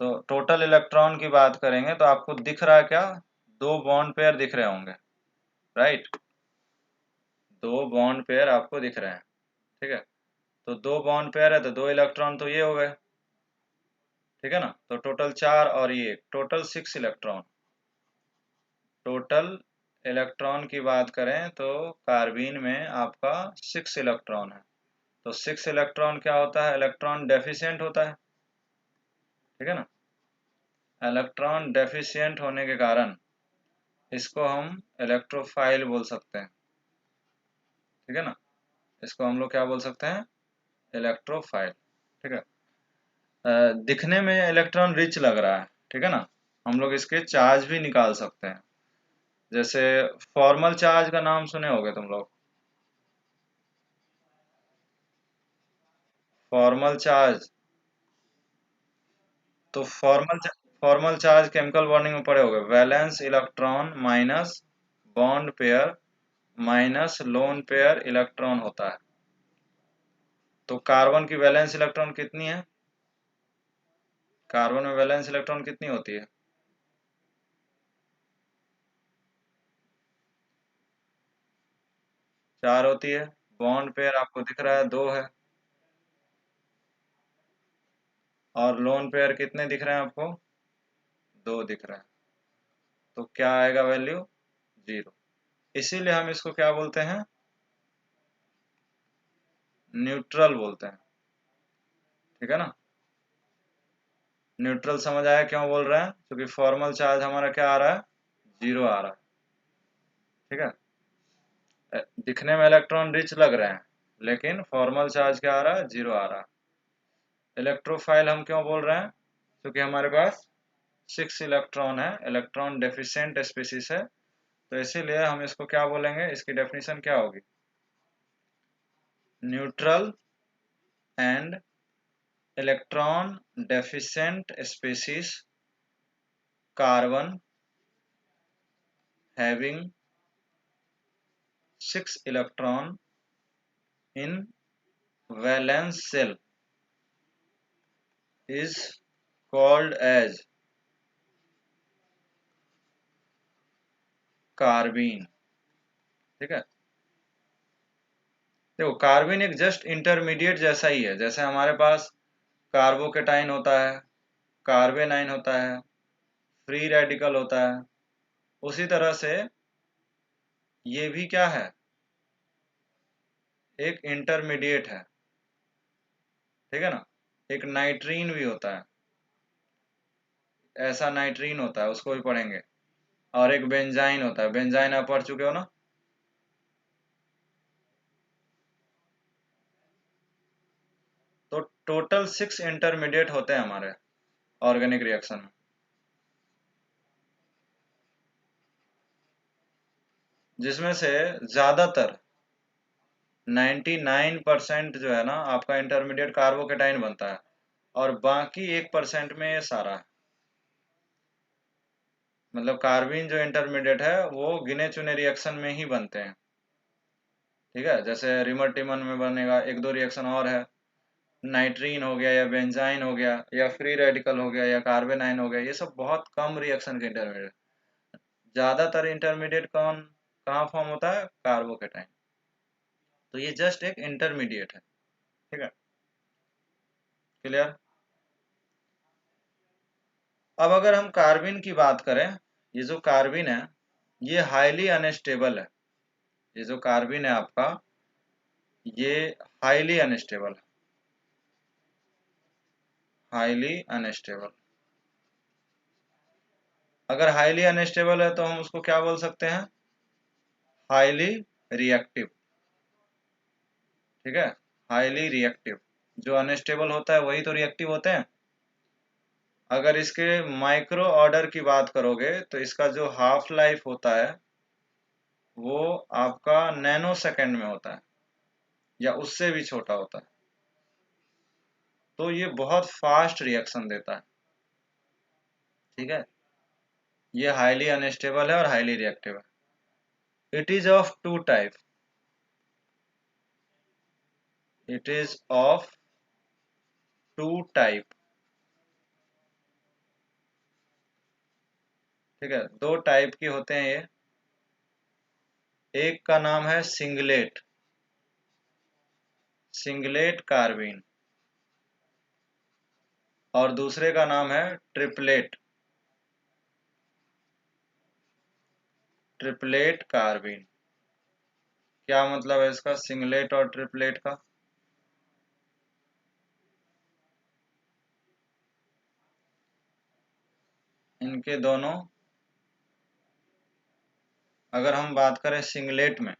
तो total electron की बात करेंगे तो आपको दिख रहा है क्या, दो बॉन्ड पेयर दिख रहे होंगे, राइट, दो बॉन्ड पेयर आपको दिख रहे हैं, ठीक है। तो दो बॉन्ड पेयर है तो दो इलेक्ट्रॉन तो ये हो गए, ठीक है ना। तो टोटल 4 और ये टोटल 6 इलेक्ट्रॉन। टोटल इलेक्ट्रॉन की बात करें तो कार्बीन में आपका 6 इलेक्ट्रॉन है। तो 6 इलेक्ट्रॉन क्या होता है, इलेक्ट्रॉन डेफिशिएंट होता है, ठीक है ना। इलेक्ट्रॉन डेफिशिएंट होने के कारण इसको हम इलेक्ट्रोफाइल बोल सकते हैं, ठीक है ना। इसको हम लोग क्या बोल सकते हैं, इलेक्ट्रोफाइल, ठीक है। दिखने में इलेक्ट्रॉन रिच लग रहा है, ठीक है ना। हम लोग इसके चार्ज भी निकाल सकते हैं, जैसे फॉर्मल चार्ज का नाम सुने होगे तुम लोग, फॉर्मल चार्ज। तो फॉर्मल चार्ज केमिकल बॉन्डिंग में पढ़े होगे, valence electron minus bond pair minus lone pair electron होता है। तो कार्बन की वैलेंस इलेक्ट्रॉन कितनी है, कार्बन में वैलेंस इलेक्ट्रॉन कितनी होती है, 4 होती है। बॉन्ड पेयर आपको दिख रहा है 2 है, और लोन पेयर कितने दिख रहे हैं आपको, 2 दिख रहे हैं। तो क्या आएगा वैल्यू, 0। इसीलिए हम इसको क्या बोलते हैं, न्यूट्रल बोलते हैं, ठीक है ना। न्यूट्रल समझ आया क्यों बोल रहे हैं, क्योंकि फॉर्मल चार्ज हमारा क्या आ रहा है, 0 आ रहा है, ठीक है। दिखने में इलेक्ट्रॉन रिच लग रहे हैं, लेकिन फॉर्मल चार्ज क्या आ रहा है, 0 आ रहा है। इलेक्ट्रोफाइल हम क्यों बोल रहे हैं, क्योंकि हमारे पास 6 इलेक्ट्रॉन है, इलेक्ट्रॉन डेफिशिएंट स्पीसीज है, तो इसीलिए हम इसको क्या बोलेंगे, इसकी डेफिनेशन क्या होगी, neutral and electron deficient species carbon having 6 electron in valence shell is called as carbene, ठीक है। देखो कार्बन एक जस्ट इंटरमीडिएट जैसा ही है, जैसे हमारे पास कार्बोकेटाइन होता है, कार्बेनाइन होता है, फ्री रेडिकल होता है, उसी तरह से ये भी क्या है, एक इंटरमीडिएट है, ठीक है ना। एक नाइट्रीन भी होता है, ऐसा नाइट्रीन होता है, उसको भी पढ़ेंगे। और एक बेंजाइन होता है, बेंजाइन आप पढ़ चुके हो ना। तो टोटल 6 इंटरमीडिएट होते हैं हमारे ऑर्गेनिक रिएक्शन में, जिसमें से ज्यादातर 99% जो है ना आपका इंटरमीडिएट कार्बोकेटाइन बनता है, और बाकी 1% में ये सारा है। मतलब कार्बीन जो इंटरमीडिएट है वो गिने चुने रिएक्शन में ही बनते हैं, ठीक है। जैसे रिमर टिमन में बनेगा, एक दो रिएक्शन और है, नाइट्रीन हो गया या बेंजाइन हो गया या फ्री रेडिकल हो गया या कार्बेनाइन हो गया, ये सब बहुत कम रिएक्शन के इंटरमीडिएट। ज्यादातर इंटरमीडिएट कौन कहाँ फॉर्म होता है, कार्बोकेटाइन। तो ये जस्ट एक इंटरमीडिएट है, ठीक है, क्लियर। अब अगर हम कार्बिन की बात करें, ये जो कार्बिन है ये हाईली अनस्टेबल है, ये जो कार्बिन है आपका ये हाईली अनस्टेबल है, हाईली अनस्टेबल। अगर हाईली अनस्टेबल है तो हम उसको क्या बोल सकते हैं, हाईली रिएक्टिव, ठीक है, हाईली रिएक्टिव। जो अनस्टेबल होता है वही तो रिएक्टिव होते हैं। अगर इसके माइक्रो ऑर्डर की बात करोगे तो इसका जो हाफ लाइफ होता है वो आपका नैनो सेकेंड में होता है, या उससे भी छोटा होता है। तो ये बहुत फास्ट रिएक्शन देता है, ठीक है। ये हाईली अनस्टेबल है और हाईली रिएक्टिव है। It is of two type, it is of two type, ठीक है, दो टाइप की होते हैं ये। एक का नाम है सिंगलेट, सिंगलेट कार्बिन, और दूसरे का नाम है ट्रिपलेट, ट्रिपलेट कार्बिन। क्या मतलब है इसका, सिंगलेट और ट्रिपलेट का? इनके दोनों, अगर हम बात करें सिंगलेट में,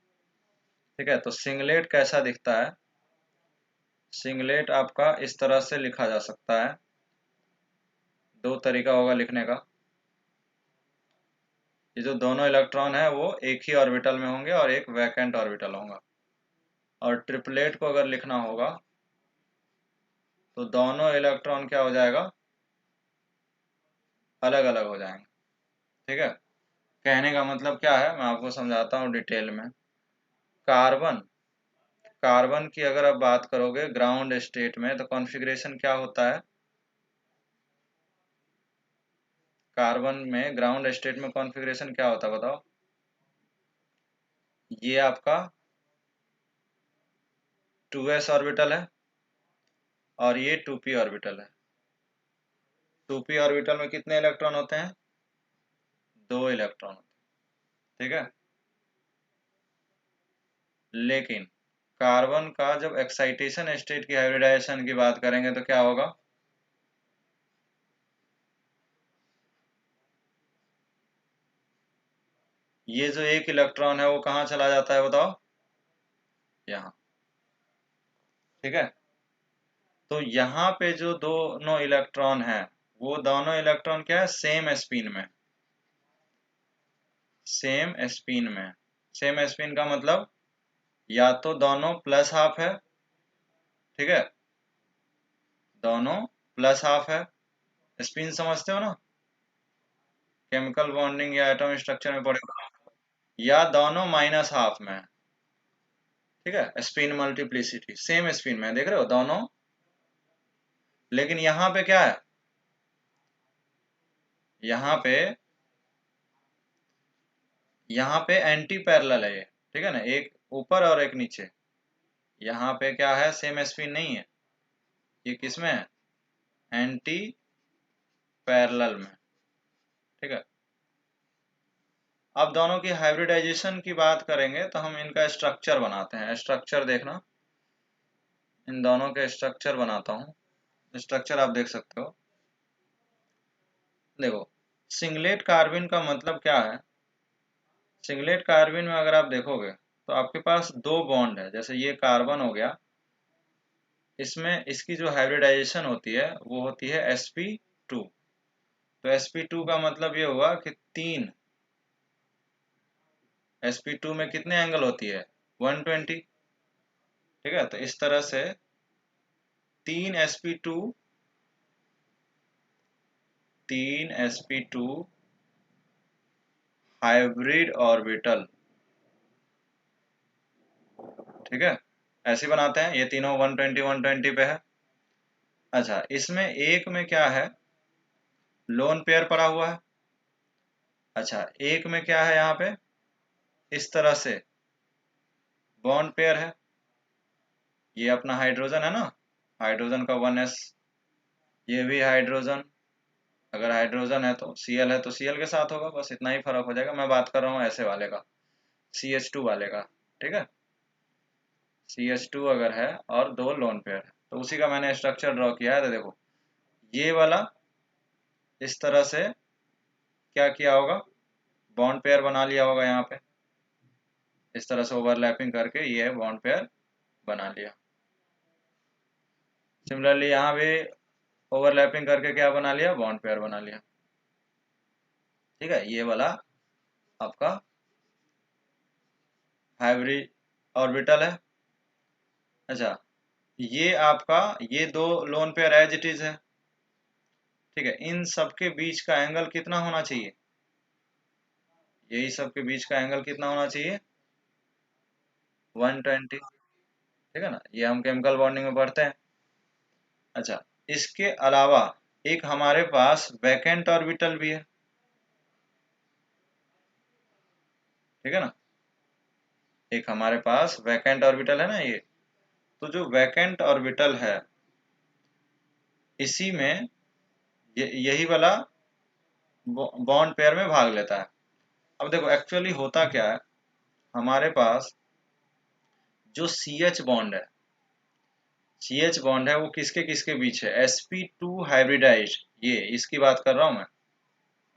ठीक है, तो सिंगलेट कैसा दिखता है? सिंगलेट आपका इस तरह से लिखा जा सकता है, दो तरीका होगा लिखने का। ये जो दोनों इलेक्ट्रॉन है वो एक ही ऑर्बिटल में होंगे और एक वैकेंट ऑर्बिटल होगा। और ट्रिपलेट को अगर लिखना होगा तो दोनों इलेक्ट्रॉन क्या हो जाएगा, अलग अलग हो जाएंगे। ठीक है, कहने का मतलब क्या है मैं आपको समझाता हूँ डिटेल में। कार्बन, कार्बन की अगर आप बात करोगे ग्राउंड स्टेट में तो कॉन्फ़िगरेशन क्या होता है? कार्बन में ग्राउंड स्टेट में कॉन्फ़िगरेशन क्या होता है बताओ? ये आपका 2s ऑर्बिटल है और ये 2p ऑर्बिटल है। 2p ऑर्बिटल में कितने इलेक्ट्रॉन होते हैं? दो इलेक्ट्रॉन होते हैं। ठीक है, लेकिन कार्बन का जब एक्साइटेशन स्टेट की हाइब्रिडाइजेशन की बात करेंगे तो क्या होगा? ये जो एक इलेक्ट्रॉन है वो कहाँ चला जाता है बताओ? यहाँ। ठीक है, तो यहाँ पे जो दोनों इलेक्ट्रॉन है वो दोनों इलेक्ट्रॉन क्या है, सेम स्पिन में, सेम स्पिन में। सेम स्पिन का मतलब या तो दोनों प्लस हाफ है, ठीक है, दोनों प्लस हाफ है, स्पिन समझते हो ना, केमिकल बॉन्डिंग या एटॉमिक स्ट्रक्चर में पढ़े, या दोनों माइनस हाफ में है। ठीक है, स्पिन मल्टीप्लिसिटी सेम स्पिन में देख रहे हो दोनों। लेकिन यहाँ पे क्या है, यहाँ पे, यहाँ पे एंटी पैरेलल है ये, ठीक है ना, एक ऊपर और एक नीचे। यहाँ पे क्या है, सेम स्पिन नहीं है, ये किस में है, एंटी पैरेलल में। ठीक है, अब दोनों की हाइब्रिडाइजेशन की बात करेंगे तो हम इनका स्ट्रक्चर बनाते हैं। स्ट्रक्चर देखना, इन दोनों के स्ट्रक्चर बनाता हूँ। स्ट्रक्चर आप देख सकते हो। देखो, सिंगलेट कार्बिन का मतलब क्या है? सिंगलेट कार्बिन में अगर आप देखोगे तो आपके पास दो बॉन्ड है, जैसे ये कार्बन हो गया, इसमें इसकी जो हाइब्रिडाइजेशन होती है वो होती है sp2। तो sp2 का मतलब ये हुआ कि तीन, sp2 में कितने एंगल होती है, 120। ठीक है, तो इस तरह से तीन sp2, तीन sp2 हाइब्रिड ऑर्बिटल, ठीक है, ऐसे बनाते हैं। ये तीनों 120 120 पे है। अच्छा, इसमें एक में क्या है, लोन पेयर पड़ा हुआ है। अच्छा, एक में क्या है, यहाँ पे इस तरह से बॉन्ड पेयर है। ये अपना हाइड्रोजन है ना, हाइड्रोजन का 1s, ये भी हाइड्रोजन, अगर हाइड्रोजन है तो Cl है तो Cl के साथ होगा, बस इतना ही फर्क हो जाएगा। मैं बात कर रहा हूँ ऐसे वाले का, CH2 वाले का। ठीक है, CH2 अगर है और दो लोन पेयर है तो उसी का मैंने स्ट्रक्चर ड्रॉ किया है। तो देखो, ये वाला इस तरह से क्या किया होगा, बॉन्ड पेयर बना लिया होगा यहाँ पे, इस तरह से ओवरलैपिंग करके ये बॉन्ड पेयर बना लिया। सिमिलरली यहाँ भी ओवरलैपिंग करके क्या बना लिया, बॉन्ड पेयर बना लिया। ठीक है, ये वाला आपका हाइब्रिड ऑर्बिटल है। अच्छा, ये आपका, ये दो lone pair as it is है। ठीक है, इन सब के बीच का एंगल कितना होना चाहिए, यही सब के बीच का एंगल कितना होना चाहिए, 120। ठीक है ना, ये हम केमिकल बॉन्डिंग में पढ़ते हैं। अच्छा, इसके अलावा एक हमारे पास वैकेंट ऑर्बिटल भी है। ठीक है ना। एक हमारे पास वैकेंट ऑर्बिटल है ना ये, तो जो वैकेंट ऑर्बिटल है इसी में यही वाला बॉन्ड पेयर में भाग लेता है। अब देखो एक्चुअली होता क्या है, हमारे पास जो CH बॉन्ड है, CH बॉन्ड है वो किसके किसके बीच है, sp2 हाइब्रिडाइज्ड, ये इसकी बात कर रहा हूं मैं,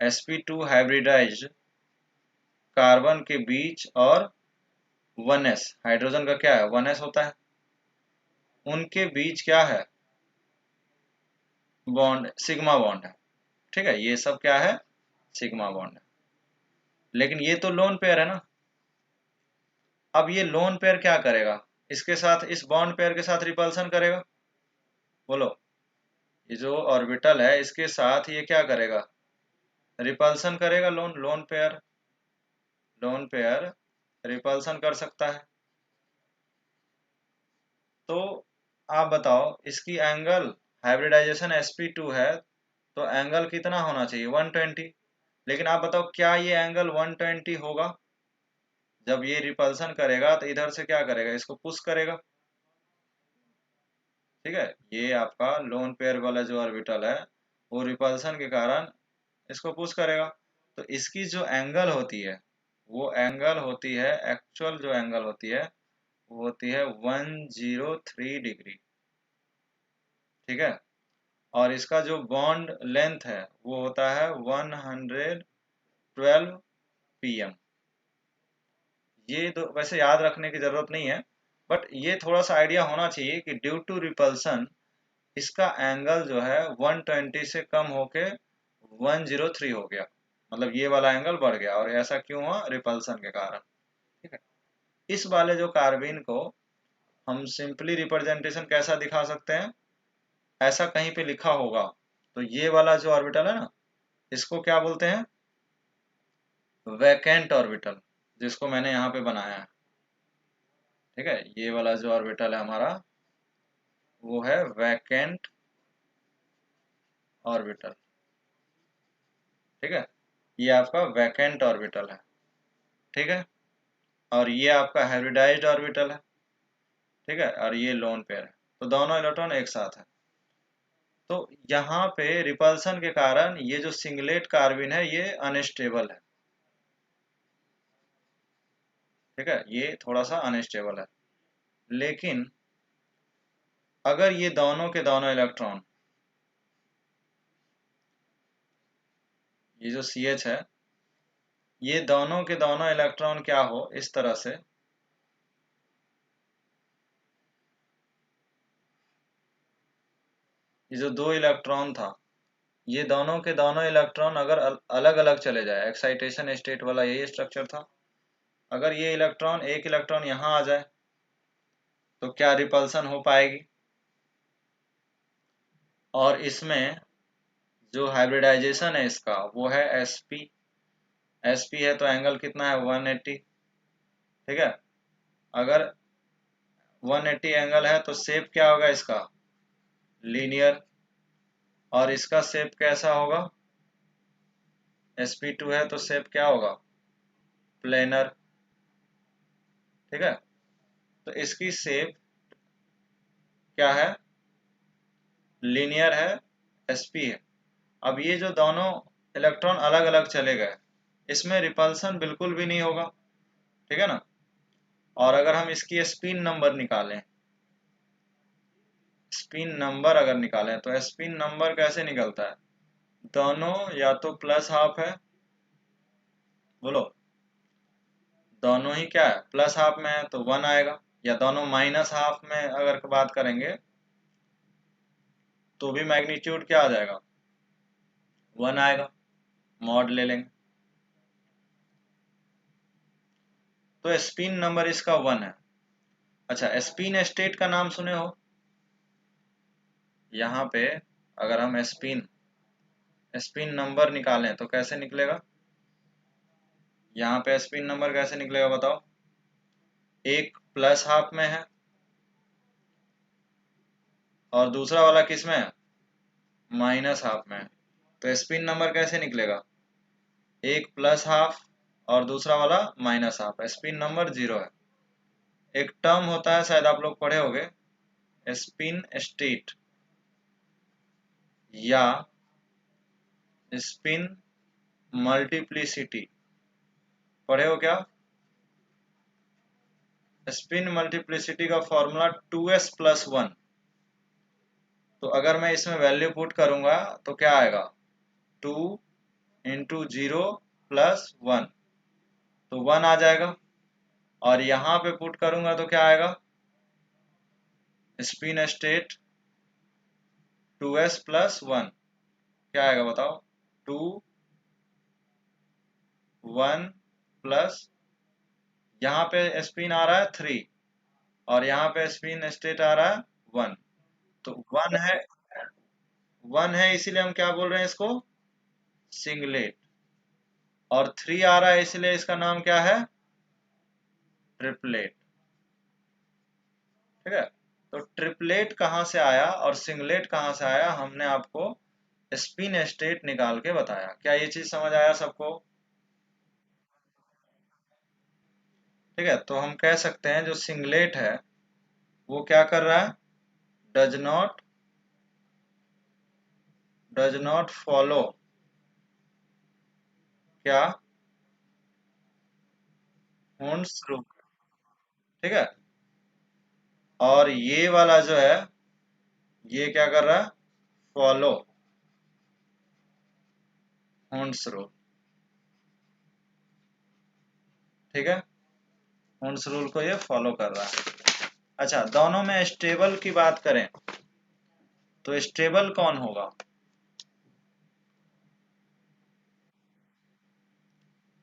sp2 हाइब्रिडाइज्ड कार्बन के बीच और 1s हाइड्रोजन का क्या है 1s होता है, उनके बीच क्या है बॉन्ड, सिग्मा बॉन्ड है। ठीक है, ये सब क्या है सिग्मा बॉन्ड है। लेकिन ये तो लोन पेयर है ना। अब ये लोन पेयर क्या करेगा, इसके साथ इस बॉन्ड पेयर के साथ रिपल्सन करेगा। बोलो, ये जो ऑर्बिटल है इसके साथ ये क्या करेगा, रिपल्सन करेगा। लोन पेयर रिपल्सन कर सकता है। तो आप बताओ इसकी एंगल, हाइब्रिडाइजेशन sp2 है तो एंगल कितना होना चाहिए 120। लेकिन आप बताओ क्या ये एंगल 120 होगा, जब ये रिपल्सन करेगा तो इधर से क्या करेगा, इसको पुश करेगा। ठीक है, ये आपका लोन पेयर वाला जो ऑर्बिटल है वो रिपल्सन के कारण इसको पुश करेगा। तो इसकी जो एंगल होती है वो एंगल होती है, एक्चुअल जो एंगल होती है वो होती है 103 डिग्री। ठीक है, और इसका जो बॉन्ड लेंथ है वो होता है 112 pm। ये तो वैसे याद रखने की जरूरत नहीं है, बट ये थोड़ा सा आइडिया होना चाहिए कि ड्यू टू रिपल्सन इसका एंगल जो है 120 से कम होके 103 हो गया, मतलब ये वाला एंगल बढ़ गया। और ऐसा क्यों हुआ, रिपल्सन के कारण। ठीक है, इस वाले जो कार्बिन को हम सिंपली रिप्रेजेंटेशन कैसा दिखा सकते हैं, ऐसा कहीं पे लिखा होगा तो ये वाला जो ऑर्बिटल है ना इसको क्या बोलते हैं, वैकेंट ऑर्बिटल, जिसको मैंने यहाँ पे बनाया है। ठीक है, ये वाला जो ऑर्बिटल है हमारा वो है वैकेंट ऑर्बिटल। ठीक है, ये आपका वैकेंट ऑर्बिटल है। ठीक है, और ये आपका हाइब्रिडाइज्ड ऑर्बिटल है। ठीक है, और ये लोन पेयर है, तो दोनों इलेक्ट्रॉन एक साथ है। तो यहाँ पे रिपल्सन के कारण ये जो सिंगलेट कार्बिन है ये अनस्टेबल है। ठीक है, ये थोड़ा सा अनस्टेबल है। लेकिन अगर ये दोनों के दोनों इलेक्ट्रॉन, ये जो CH है, ये दोनों के दोनों इलेक्ट्रॉन क्या हो इस तरह से, ये जो दो इलेक्ट्रॉन था ये दोनों के दोनों इलेक्ट्रॉन अगर अलग अलग चले जाए, एक्साइटेशन स्टेट वाला यही स्ट्रक्चर था, अगर ये इलेक्ट्रॉन एक इलेक्ट्रॉन यहाँ आ जाए तो क्या रिपल्सन हो पाएगी। और इसमें जो हाइब्रिडाइजेशन है इसका वो है sp है तो एंगल कितना है 180। ठीक है, अगर 180 एंगल है तो शेप क्या होगा इसका, लीनियर। और इसका शेप कैसा होगा, sp2 है तो शेप क्या होगा, प्लेनर। ठीक है, तो इसकी शेप क्या है, लीनियर है, sp है। अब ये जो दोनों इलेक्ट्रॉन अलग अलग चले गए इसमें रिपल्सन बिल्कुल भी नहीं होगा। ठीक है ना। और अगर हम इसकी स्पिन नंबर निकालें, स्पिन नंबर अगर निकालें तो स्पिन नंबर कैसे निकलता है, दोनों या तो प्लस हाफ है, बोलो दोनों ही क्या है प्लस हाफ में है तो 1 आएगा, या दोनों माइनस हाफ में अगर बात करेंगे तो भी मैग्नीट्यूड क्या आ जाएगा 1 आएगा, मॉड ले लेंगे। तो स्पिन नंबर इसका 1 है। अच्छा, स्पिन स्टेट का नाम सुने हो, यहाँ पे अगर हम स्पिन स्पिन नंबर निकालें तो कैसे निकलेगा, यहाँ पे स्पिन नंबर कैसे निकलेगा बताओ, एक प्लस हाफ में है और दूसरा वाला किस में है, माइनस हाफ में है। तो स्पिन नंबर कैसे निकलेगा, एक प्लस हाफ और दूसरा वाला माइनस हाफ, स्पिन नंबर 0 है। एक टर्म होता है, शायद आप लोग पढ़े होंगे, स्पिन स्टेट या स्पिन मल्टीप्लिसिटी, पढ़े हो क्या? स्पिन मल्टीप्लिसिटी का फॉर्मूला 2s + 1। तो अगर मैं इसमें वैल्यू पुट करूंगा तो क्या आएगा, 2 × 0 + 1, तो 1 आ जाएगा। और यहाँ पे पुट करूंगा तो क्या आएगा, स्पिन स्टेट 2s + 1, क्या आएगा बताओ, 2 1 प्लस, यहाँ पे स्पिन आ रहा है 3 और यहाँ पे स्पिन स्टेट आ रहा है 1, तो 1 है इसीलिए हम क्या बोल रहे हैं इसको, सिंगलेट। और 3 आ रहा है इसलिए इसका नाम क्या है, ट्रिपलेट। ठीक है, तो ट्रिपलेट कहाँ से आया और सिंगलेट कहाँ से आया, हमने आपको स्पिन स्टेट निकाल के बताया। क्या ये चीज समझ आया सबको? ठीक है, तो हम कह सकते हैं जो सिंगलेट है वो क्या कर रहा है, डज नॉट फॉलो क्या, हुंड्स रूल। ठीक है, और ये वाला जो है ये क्या कर रहा है, फॉलो हुंड्स रूल। ठीक है, हुंड्स रूल को ये फॉलो कर रहा है। अच्छा, दोनों में स्टेबल की बात करें तो स्टेबल कौन होगा,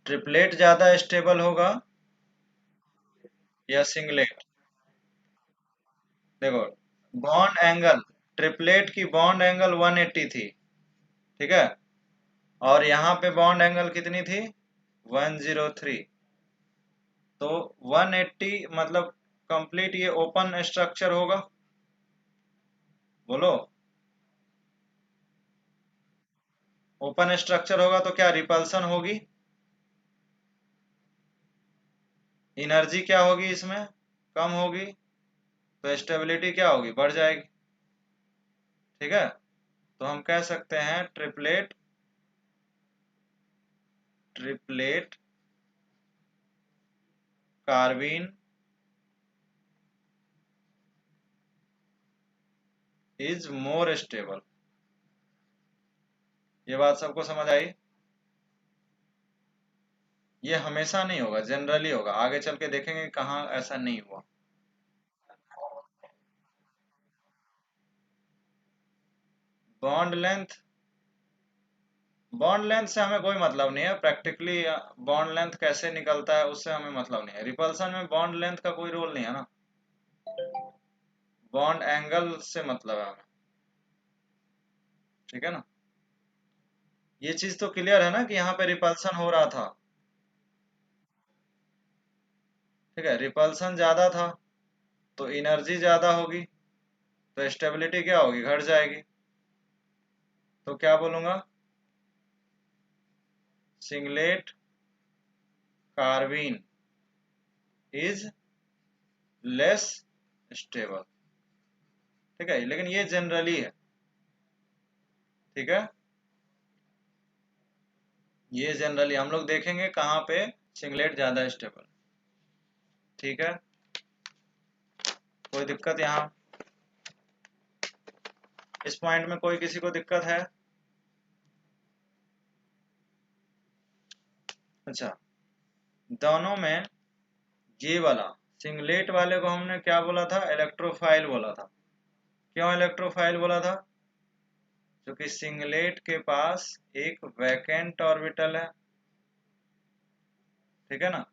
ट्रिपलेट ज्यादा स्टेबल होगा या सिंगलेट? देखो, बॉन्ड एंगल, ट्रिपलेट की बॉन्ड एंगल 180 थी, ठीक है, और यहाँ पे बॉन्ड एंगल कितनी थी, 103। तो 180 मतलब कंप्लीट ये ओपन स्ट्रक्चर होगा, बोलो। ओपन स्ट्रक्चर होगा तो क्या रिपल्सन होगी, एनर्जी क्या होगी इसमें, कम होगी, तो स्टेबिलिटी क्या होगी, बढ़ जाएगी। ठीक है, तो हम कह सकते हैं triplet carbene is more stable. ये बात सबको समझ आई? ये हमेशा नहीं होगा, जनरली होगा, आगे चल के देखेंगे कहाँ ऐसा नहीं हुआ। बॉन्ड लेंथ, बॉन्ड लेंथ से हमें कोई मतलब नहीं है, प्रैक्टिकली बॉन्ड लेंथ कैसे निकलता है उससे हमें मतलब नहीं है। रिपल्सन में बॉन्ड लेंथ का कोई रोल नहीं है ना, बॉन्ड एंगल से मतलब है हमें। ठीक है ना, ये चीज तो क्लियर है ना कि यहाँ पे रिपल्सन हो रहा था। ठीक है, रिपल्सन ज्यादा था तो एनर्जी ज्यादा होगी, तो स्टेबिलिटी क्या होगी, घट जाएगी। तो क्या बोलूंगा, singlet carbene is less stable. ठीक है, लेकिन ये जनरली है। ठीक है, ये जनरली हम लोग देखेंगे कहाँ पे सिंगलेट ज्यादा स्टेबल। ठीक है, कोई दिक्कत यहाँ, इस पॉइंट में कोई किसी को दिक्कत है? अच्छा, दोनों में ये वाला सिंगलेट वाले को हमने क्या बोला था, इलेक्ट्रोफाइल बोला था। क्यों इलेक्ट्रोफाइल बोला था, क्योंकि सिंगलेट के पास एक वैकेंट ऑर्बिटल है। ठीक है ना,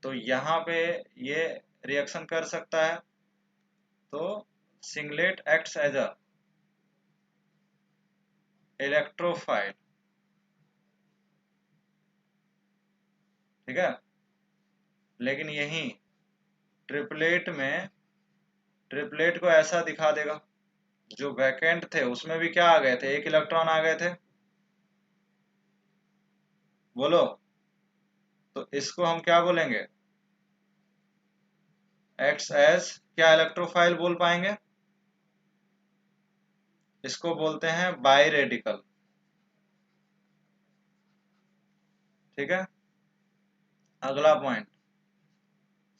तो यहाँ पे ये रिएक्शन कर सकता है, तो singlet acts as a electrophile. ठीक है, लेकिन यही ट्रिपलेट में ट्रिपलेट को ऐसा दिखा देगा, जो वैकेंट थे उसमें भी क्या आ गए थे, एक इलेक्ट्रॉन आ गए थे, बोलो। तो इसको हम क्या बोलेंगे, एक्ट्स एज क्या इलेक्ट्रोफाइल बोल पाएंगे, इसको बोलते हैं बाई रेडिकल। ठीक है, अगला पॉइंट,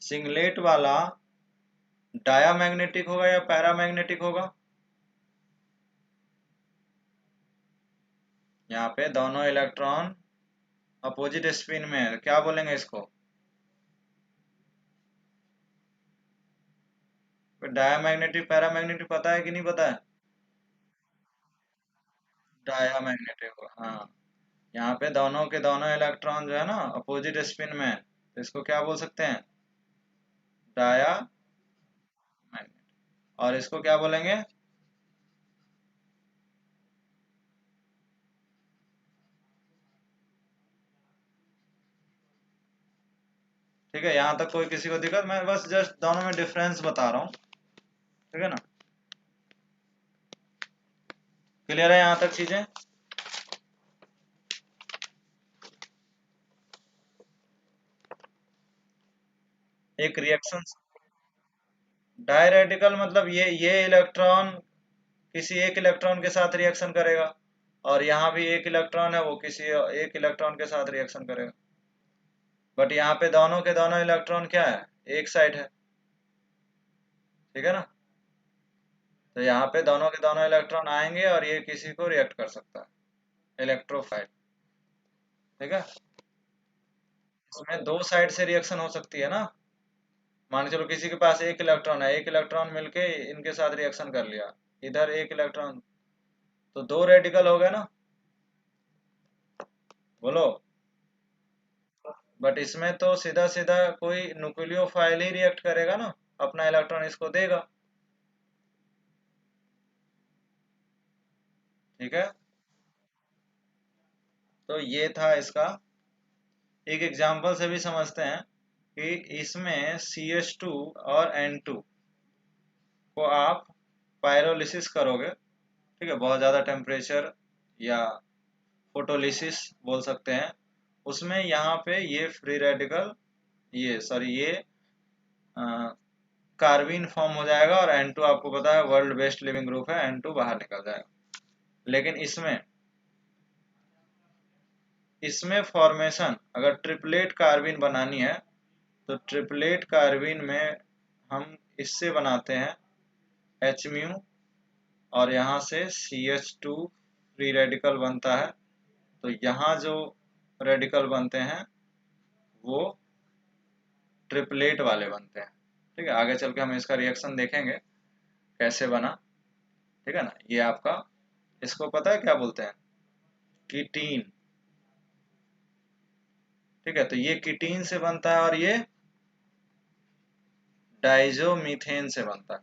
सिंगलेट वाला डायामैग्नेटिक होगा या पैरामैग्नेटिक होगा, यहाँ पे दोनों इलेक्ट्रॉन अपोजिट स्पिन में है, क्या बोलेंगे इसको, डायामैग्नेटिक पैरामैग्नेटिक पता है कि नहीं पता है, डायामैग्नेटिक होगा, हाँ। यहाँ पे दोनों के दोनों इलेक्ट्रॉन जो है ना अपोजिट स्पिन में है, तो इसको क्या बोल सकते हैं, डायामैग्नेटिक। और इसको क्या बोलेंगे, ठीक है, यहाँ तक कोई किसी को दिक्कत, मैं बस जस्ट दोनों में डिफरेंस बता रहा हूँ, ठीक है ना, क्लियर है यहाँ तक चीजें। एक रिएक्शन, डाई रेडिकल मतलब ये इलेक्ट्रॉन किसी एक इलेक्ट्रॉन के साथ रिएक्शन करेगा, और यहाँ भी एक इलेक्ट्रॉन है वो किसी एक इलेक्ट्रॉन के साथ रिएक्शन करेगा, बट यहाँ पे दोनों के दोनों इलेक्ट्रॉन क्या है, एक साइड है, ठीक है ना, तो यहाँ पे दोनों के दोनों इलेक्ट्रॉन आएंगे और ये किसी को रिएक्ट कर सकता है, इलेक्ट्रोफाइल, ठीक है। इसमें दो साइड से रिएक्शन हो सकती है ना, मान के चलो किसी के पास एक इलेक्ट्रॉन है, एक इलेक्ट्रॉन मिलके इनके साथ रिएक्शन कर लिया, इधर एक इलेक्ट्रॉन, तो दो रेडिकल हो गए ना, बोलो। बट इसमें तो सीधा सीधा कोई न्यूक्लियोफाइल ही रिएक्ट करेगा ना, अपना इलेक्ट्रॉन इसको देगा, ठीक है। तो ये था इसका, एक एग्जांपल से भी समझते हैं कि इसमें CH2 और N2 को आप पायरोलिसिस करोगे, ठीक है, बहुत ज़्यादा टेम्परेचर या फोटोलिसिस बोल सकते हैं, उसमें यहाँ पे ये फ्री रेडिकल, ये सॉरी ये कार्बीन फॉर्म हो जाएगा, और N2 आपको पता है वर्ल्ड बेस्ट लिविंग ग्रुप है, N2 बाहर निकल जाएगा। लेकिन इसमें फॉर्मेशन अगर ट्रिपलेट कार्बीन बनानी है, तो ट्रिपलेट कार्बीन में हम इससे बनाते हैं H म्यू, और यहाँ से CH2 फ्री रेडिकल बनता है, तो यहाँ जो रेडिकल बनते हैं वो ट्रिपलेट वाले बनते हैं, ठीक है। आगे चल के हम इसका रिएक्शन देखेंगे कैसे बना, ठीक है ना। ये आपका, इसको पता है क्या बोलते हैं, कीटीन, ठीक है, तो ये कीटीन से बनता है और ये डाइजोमीथेन से बनता है,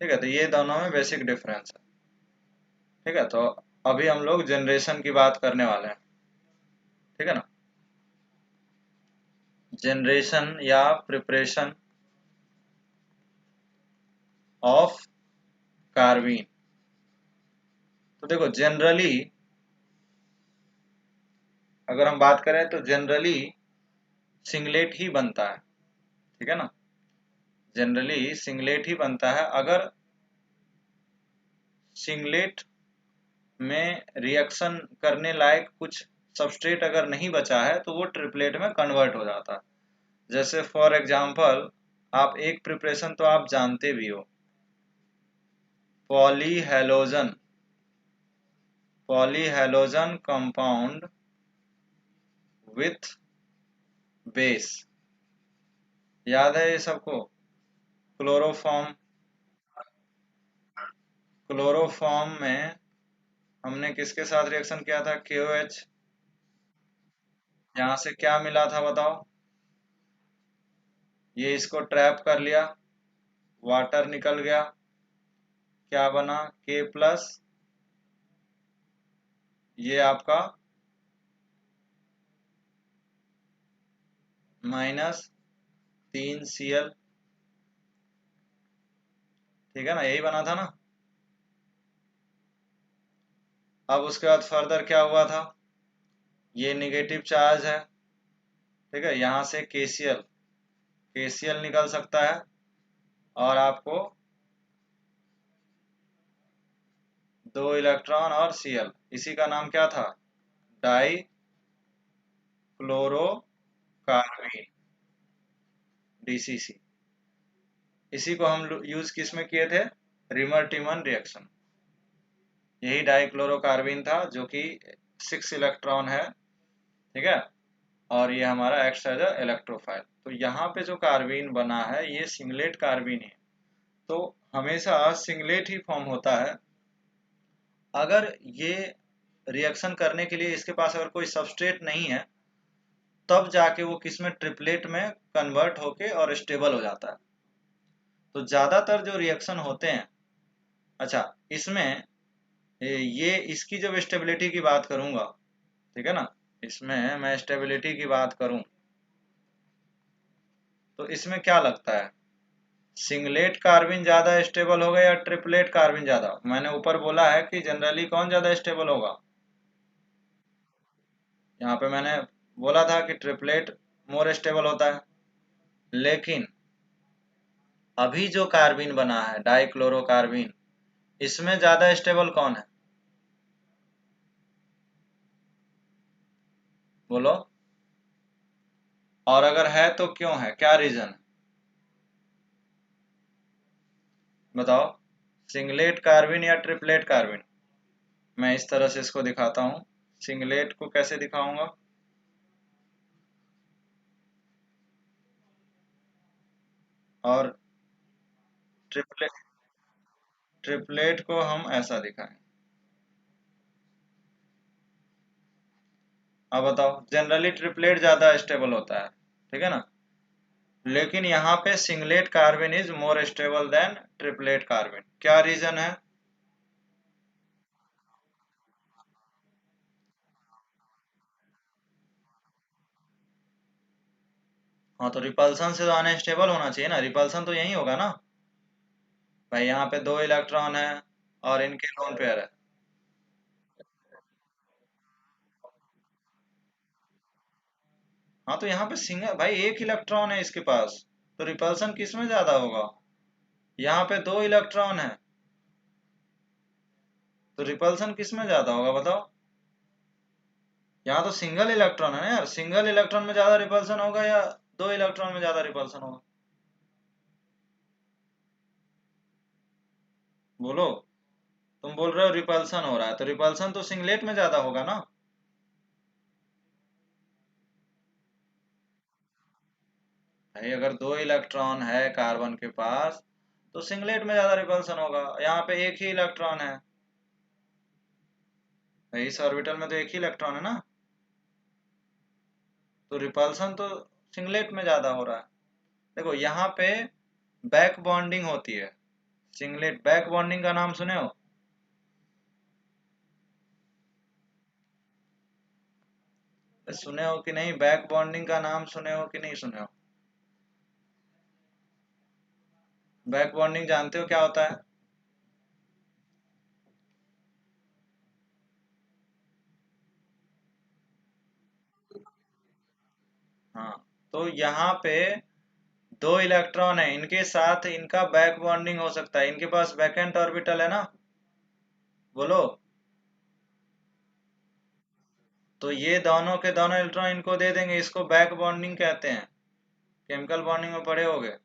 ठीक है, तो ये दोनों में बेसिक डिफरेंस है, ठीक है। तो अभी हम लोग जनरेशन की बात करने वाले हैं, ठीक है ना, जनरेशन या प्रिपरेशन ऑफ कार्बीन। तो देखो जनरली अगर हम बात करें तो जनरली सिंगलेट ही बनता है, ठीक है ना, जनरली सिंगलेट ही बनता है। अगर सिंगलेट में रिएक्शन करने लायक कुछ सबस्ट्रेट अगर नहीं बचा है तो वो ट्रिपलेट में कन्वर्ट हो जाता है। जैसे फॉर एग्जांपल आप एक प्रिपरेशन तो आप जानते भी हो, polyhalogen, polyhalogen compound with base, याद है ये सबको, क्लोरोफॉर्म, क्लोरोफॉर्म में हमने किसके साथ रिएक्शन किया था, KOH, यहाँ से क्या मिला था बताओ, ये इसको ट्रैप कर लिया, वाटर निकल गया, क्या बना, K प्लस, ये आपका -3Cl, ठीक है ना, यही बना था ना। अब उसके बाद फर्दर क्या हुआ था, ये निगेटिव चार्ज है, ठीक है। यहाँ से केसीएल केसीएल निकल सकता है और आपको 2 इलेक्ट्रॉन और सीएल, इसी का नाम क्या था, डाई क्लोरोकार्बीन, डीसीसी। इसी को हम यूज किस में किए थे, रिमर टिमन रिएक्शन। यही डाइक्लोरोकार्बीन था जो कि 6 इलेक्ट्रॉन है, ठीक है। और ये हमारा एक्ट एज अ इलेक्ट्रोफाइल। तो यहाँ पे जो कार्बीन बना है ये सिंगलेट कार्बीन है। तो हमेशा सिंगलेट ही फॉर्म होता है। अगर ये रिएक्शन करने के लिए इसके पास अगर कोई सबस्ट्रेट नहीं है, तब जाके वो किसमें, ट्रिपलेट में कन्वर्ट होके और स्टेबल हो जाता है। तो ज्यादातर जो रिएक्शन होते हैं, अच्छा इसमें ये इसकी जब स्टेबिलिटी की बात करूंगा, ठीक है ना, इसमें मैं स्टेबिलिटी की बात करूं तो इसमें क्या लगता है, सिंगलेट कार्बिन ज्यादा स्टेबल होगा या ट्रिपलेट कार्बिन ज्यादा। मैंने ऊपर बोला है कि जनरली कौन ज्यादा स्टेबल होगा, यहाँ पे मैंने बोला था कि ट्रिपलेट मोर स्टेबल होता है। लेकिन अभी जो कार्बिन बना है डाइक्लोरोकार्बिन, इसमें ज्यादा स्टेबल कौन है, बोलो। और अगर है तो क्यों है, क्या रीजन है, बताओ। सिंगलेट कार्बिन या ट्रिपलेट कार्बिन। मैं इस तरह से इसको दिखाता हूँ। सिंगलेट को कैसे दिखाऊंगा, और ट्रिपलेट ट्रिपलेट को हम ऐसा दिखाएं। अब बताओ, जनरली ट्रिपलेट ज्यादा स्टेबल होता है, ठीक है ना। लेकिन यहाँ पे singlet carbene is more stable than triplet carbene, क्या रीजन है। हाँ तो रिपल्सन से तो अनस्टेबल होना चाहिए ना, रिपल्सन तो यही होगा ना भाई। यहाँ पे 2 इलेक्ट्रॉन है और इनके लोन पेयर है। हाँ तो यहाँ पे सिंगल भाई, एक इलेक्ट्रॉन है इसके पास, तो रिपल्सन किस में ज्यादा होगा, यहाँ पे 2 इलेक्ट्रॉन है, तो रिपल्सन किस में ज्यादा होगा बताओ। यहाँ तो सिंगल इलेक्ट्रॉन है ना यार, सिंगल इलेक्ट्रॉन में ज्यादा रिपल्सन होगा या 2 इलेक्ट्रॉन में ज्यादा रिपल्सन होगा, बोलो। तुम बोल रहे हो रिपल्सन हो रहा है, तो रिपल्सन तो सिंगलेट में ज्यादा होगा ना भाई। अगर 2 इलेक्ट्रॉन है कार्बन के पास तो सिंगलेट में ज्यादा रिपल्सन होगा। यहाँ पे एक ही इलेक्ट्रॉन है भाई, इस ऑर्बिटल में तो एक ही इलेक्ट्रॉन है ना, तो रिपल्सन तो सिंगलेट में ज्यादा हो रहा है। देखो यहाँ पे बैक बॉन्डिंग होती है, सिंगलेट बैक बॉन्डिंग का नाम सुने हो, सुने हो कि नहीं, बैक बॉन्डिंग का नाम सुने हो कि नहीं सुने हो। बैक बॉन्डिंग जानते हो क्या होता है, हाँ। तो यहाँ पे 2 इलेक्ट्रॉन है, इनके साथ इनका बैक बॉन्डिंग हो सकता है, इनके पास वैकेंट ऑर्बिटल है ना, बोलो। तो ये दोनों के दोनों इलेक्ट्रॉन इनको दे देंगे, इसको बैक बॉन्डिंग कहते हैं, केमिकल बॉन्डिंग में पढ़े होगे।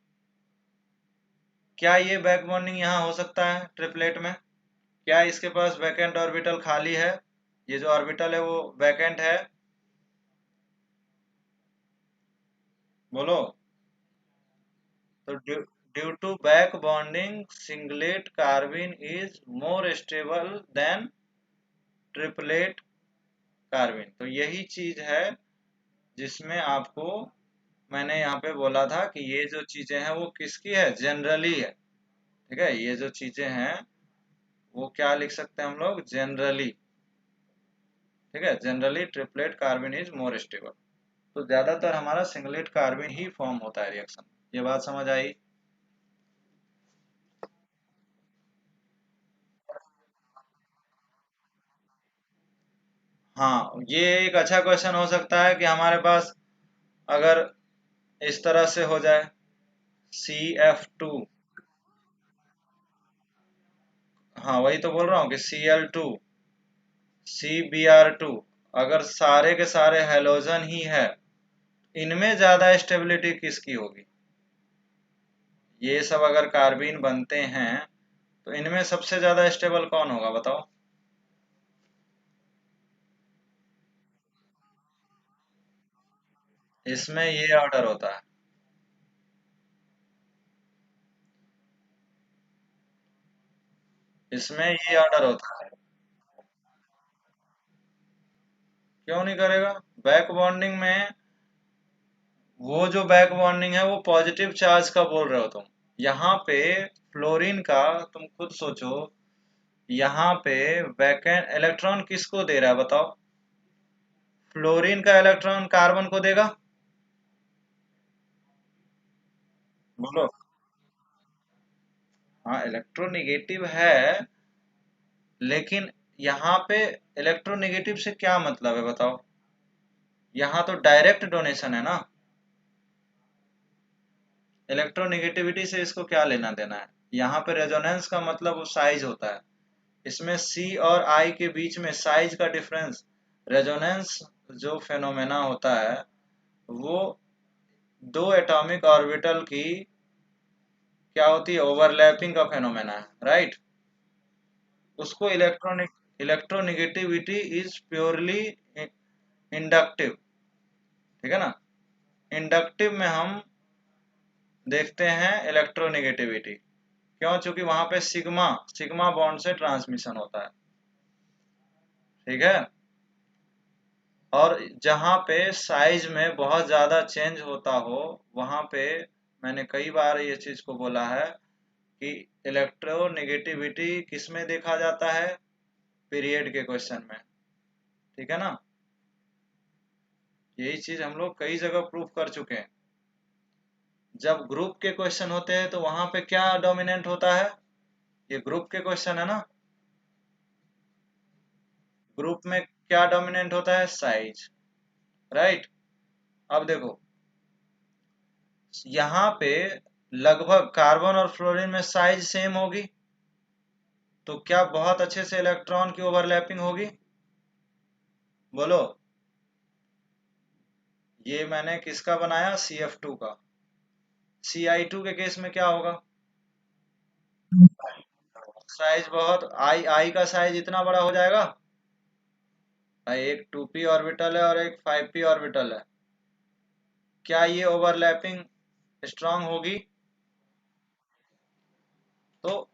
क्या ये बैक बॉन्डिंग यहाँ हो सकता है ट्रिपलेट में, क्या इसके पास वैकेंट ऑर्बिटल खाली है, ये जो ऑर्बिटल है वो वैकेंट है, बोलो। तो due to back bonding singlet carbene is more stable than triplet carbene. तो यही चीज है जिसमें आपको मैंने यहाँ पे बोला था कि ये जो चीजें हैं वो किसकी है, जनरली है, ठीक है। ये जो चीजें हैं वो क्या लिख सकते हैं हम लोग, जनरली, ठीक है। Generally triplet कार्बिन is more stable. तो ज्यादातर हमारा सिंगलेट कार्बिन ही फॉर्म होता है रिएक्शन, ये बात समझ आई। हाँ, ये एक अच्छा क्वेश्चन हो सकता है कि हमारे पास अगर इस तरह से हो जाए CF2, हाँ वही तो बोल रहा हूँ कि Cl2 CBr2, अगर सारे के सारे हेलोजन ही है, इनमें ज्यादा स्टेबिलिटी किसकी होगी? ये सब अगर कार्बीन बनते हैं तो इनमें सबसे ज्यादा स्टेबल कौन होगा बताओ? इसमें ये ऑर्डर होता है। इसमें ये ऑर्डर होता है। क्यों नहीं करेगा? बैक बॉन्डिंग में, वो जो बैक बॉन्डिंग है वो पॉजिटिव चार्ज का बोल रहे हो तुम। यहाँ पे फ्लोरीन का, तुम खुद सोचो, यहाँ पे वैकेंट इलेक्ट्रॉन किसको दे रहा है बताओ? फ्लोरीन का इलेक्ट्रॉन कार्बन को देगा? बोलो। हाँ, इलेक्ट्रोनेगेटिव है, लेकिन यहाँ पे इलेक्ट्रोनेगेटिव से क्या मतलब है बताओ? यहाँ तो डायरेक्ट डोनेशन है ना। इलेक्ट्रोनेगेटिविटी से इसको क्या लेना देना है? यहाँ पे रेजोनेंस का मतलब वो साइज होता है। इसमें C और I के बीच में साइज का डिफरेंस, रेजोनेंस जो फेनोमेना होता है, वो दो एटॉमिक ऑर्बिटल की क्या होती है, ओवरलैपिंग का फेनोमेना है, राइट? उसको इलेक्ट्रोनिगेटिविटी इज प्योरली इंडक्टिव, ठीक है ना। इंडक्टिव में हम देखते हैं इलेक्ट्रोनिगेटिविटी, क्यों? चूंकि वहां पे सिग्मा सिग्मा बॉन्ड से ट्रांसमिशन होता है, ठीक है। और जहाँ पे साइज में बहुत ज़्यादा चेंज होता हो, वहाँ पे मैंने कई बार ये चीज़ को बोला है कि इलेक्ट्रोनेगेटिविटी किस में देखा जाता है? पीरियड के क्वेश्चन में, ठीक है ना। यही चीज़ हम लोग कई जगह प्रूफ कर चुके हैं। जब ग्रुप के क्वेश्चन होते हैं तो वहाँ पे क्या डोमिनेंट होता है? ये ग्रुप के क्वेश्चन है ना। ग्रुप में क्या डोमिनेंट होता है? Size, right. अब देखो, यहाँ पे लगभग कार्बन और फ्लोरीन में साइज सेम होगी, तो क्या बहुत अच्छे से इलेक्ट्रॉन की ओवरलैपिंग होगी? बोलो। ये मैंने किसका बनाया? CF2 का। CI2 के केस में क्या होगा? साइज बहुत, आई का साइज इतना बड़ा हो जाएगा। एक 2p ऑर्बिटल है और एक 5p ऑर्बिटल है, क्या ये ओवरलैपिंग स्ट्रांग होगी? तो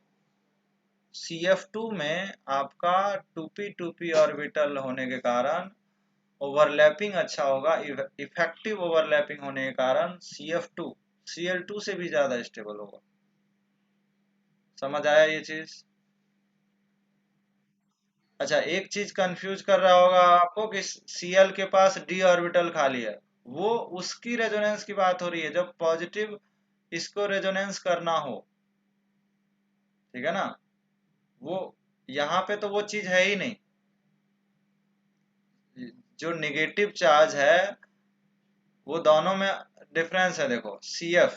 CF2 में आपका 2p ऑर्बिटल होने के कारण ओवरलैपिंग अच्छा होगा। इफेक्टिव ओवरलैपिंग होने के कारण CF2 Cl2 से भी ज्यादा स्टेबल होगा। समझ आया ये चीज? अच्छा, एक चीज कंफ्यूज कर रहा होगा आपको कि Cl के पास d ऑर्बिटल खाली है, वो उसकी रेजोनेंस की बात हो रही है जब पॉजिटिव इसको रेजोनेंस करना हो, ठीक है ना। वो यहाँ पे तो वो चीज है ही नहीं। जो निगेटिव चार्ज है वो दोनों में डिफरेंस है, देखो CF।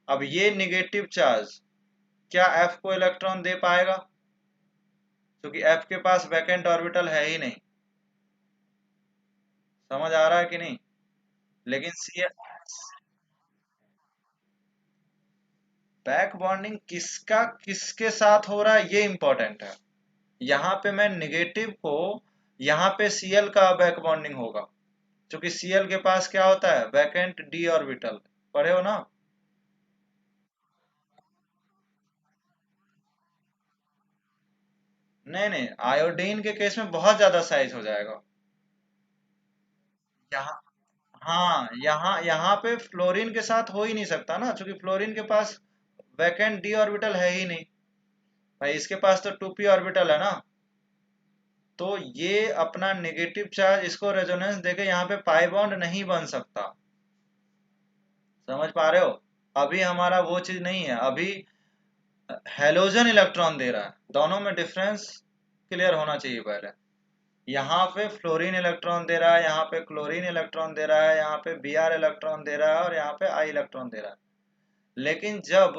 अब ये निगेटिव चार्ज क्या F को इलेक्ट्रॉन दे पाएगा? क्योंकि F के पास वैकेंट ऑर्बिटल है ही नहीं। समझ आ रहा है कि नहीं? लेकिन CF, बैक बॉन्डिंग किसका किसके साथ हो रहा है ये इंपॉर्टेंट है। यहाँ पे मैं निगेटिव को, यहाँ पे Cl का बैक बॉन्डिंग होगा, क्योंकि Cl के पास क्या होता है? Vacant d orbital. पढ़े हो ना? नहीं नहीं, आयोडीन के केस में बहुत ज्यादा साइज हो जाएगा। यहाँ, हाँ, यहाँ यहाँ पे फ्लोरीन के साथ हो ही नहीं सकता ना, क्योंकि फ्लोरीन के पास वैकेंट d ऑर्बिटल है ही नहीं। भाई इसके पास तो 2p ऑर्बिटल है ना। तो ये अपना नेगेटिव चार्ज इसको रेजोनेंस देके यहाँ पे पाई बॉन्ड नहीं बन सकता। समझ पा रहे हो? अभी हमारा वो चीज नहीं है। अभी हेलोजन इलेक्ट्रॉन दे रहा है, दोनों में डिफरेंस क्लियर होना चाहिए पहले। यहाँ पे फ्लोरीन इलेक्ट्रॉन दे रहा है, यहाँ पे क्लोरीन इलेक्ट्रॉन दे रहा है, यहाँ पे Br इलेक्ट्रॉन दे रहा है और यहाँ पे I इलेक्ट्रॉन दे रहा है। लेकिन जब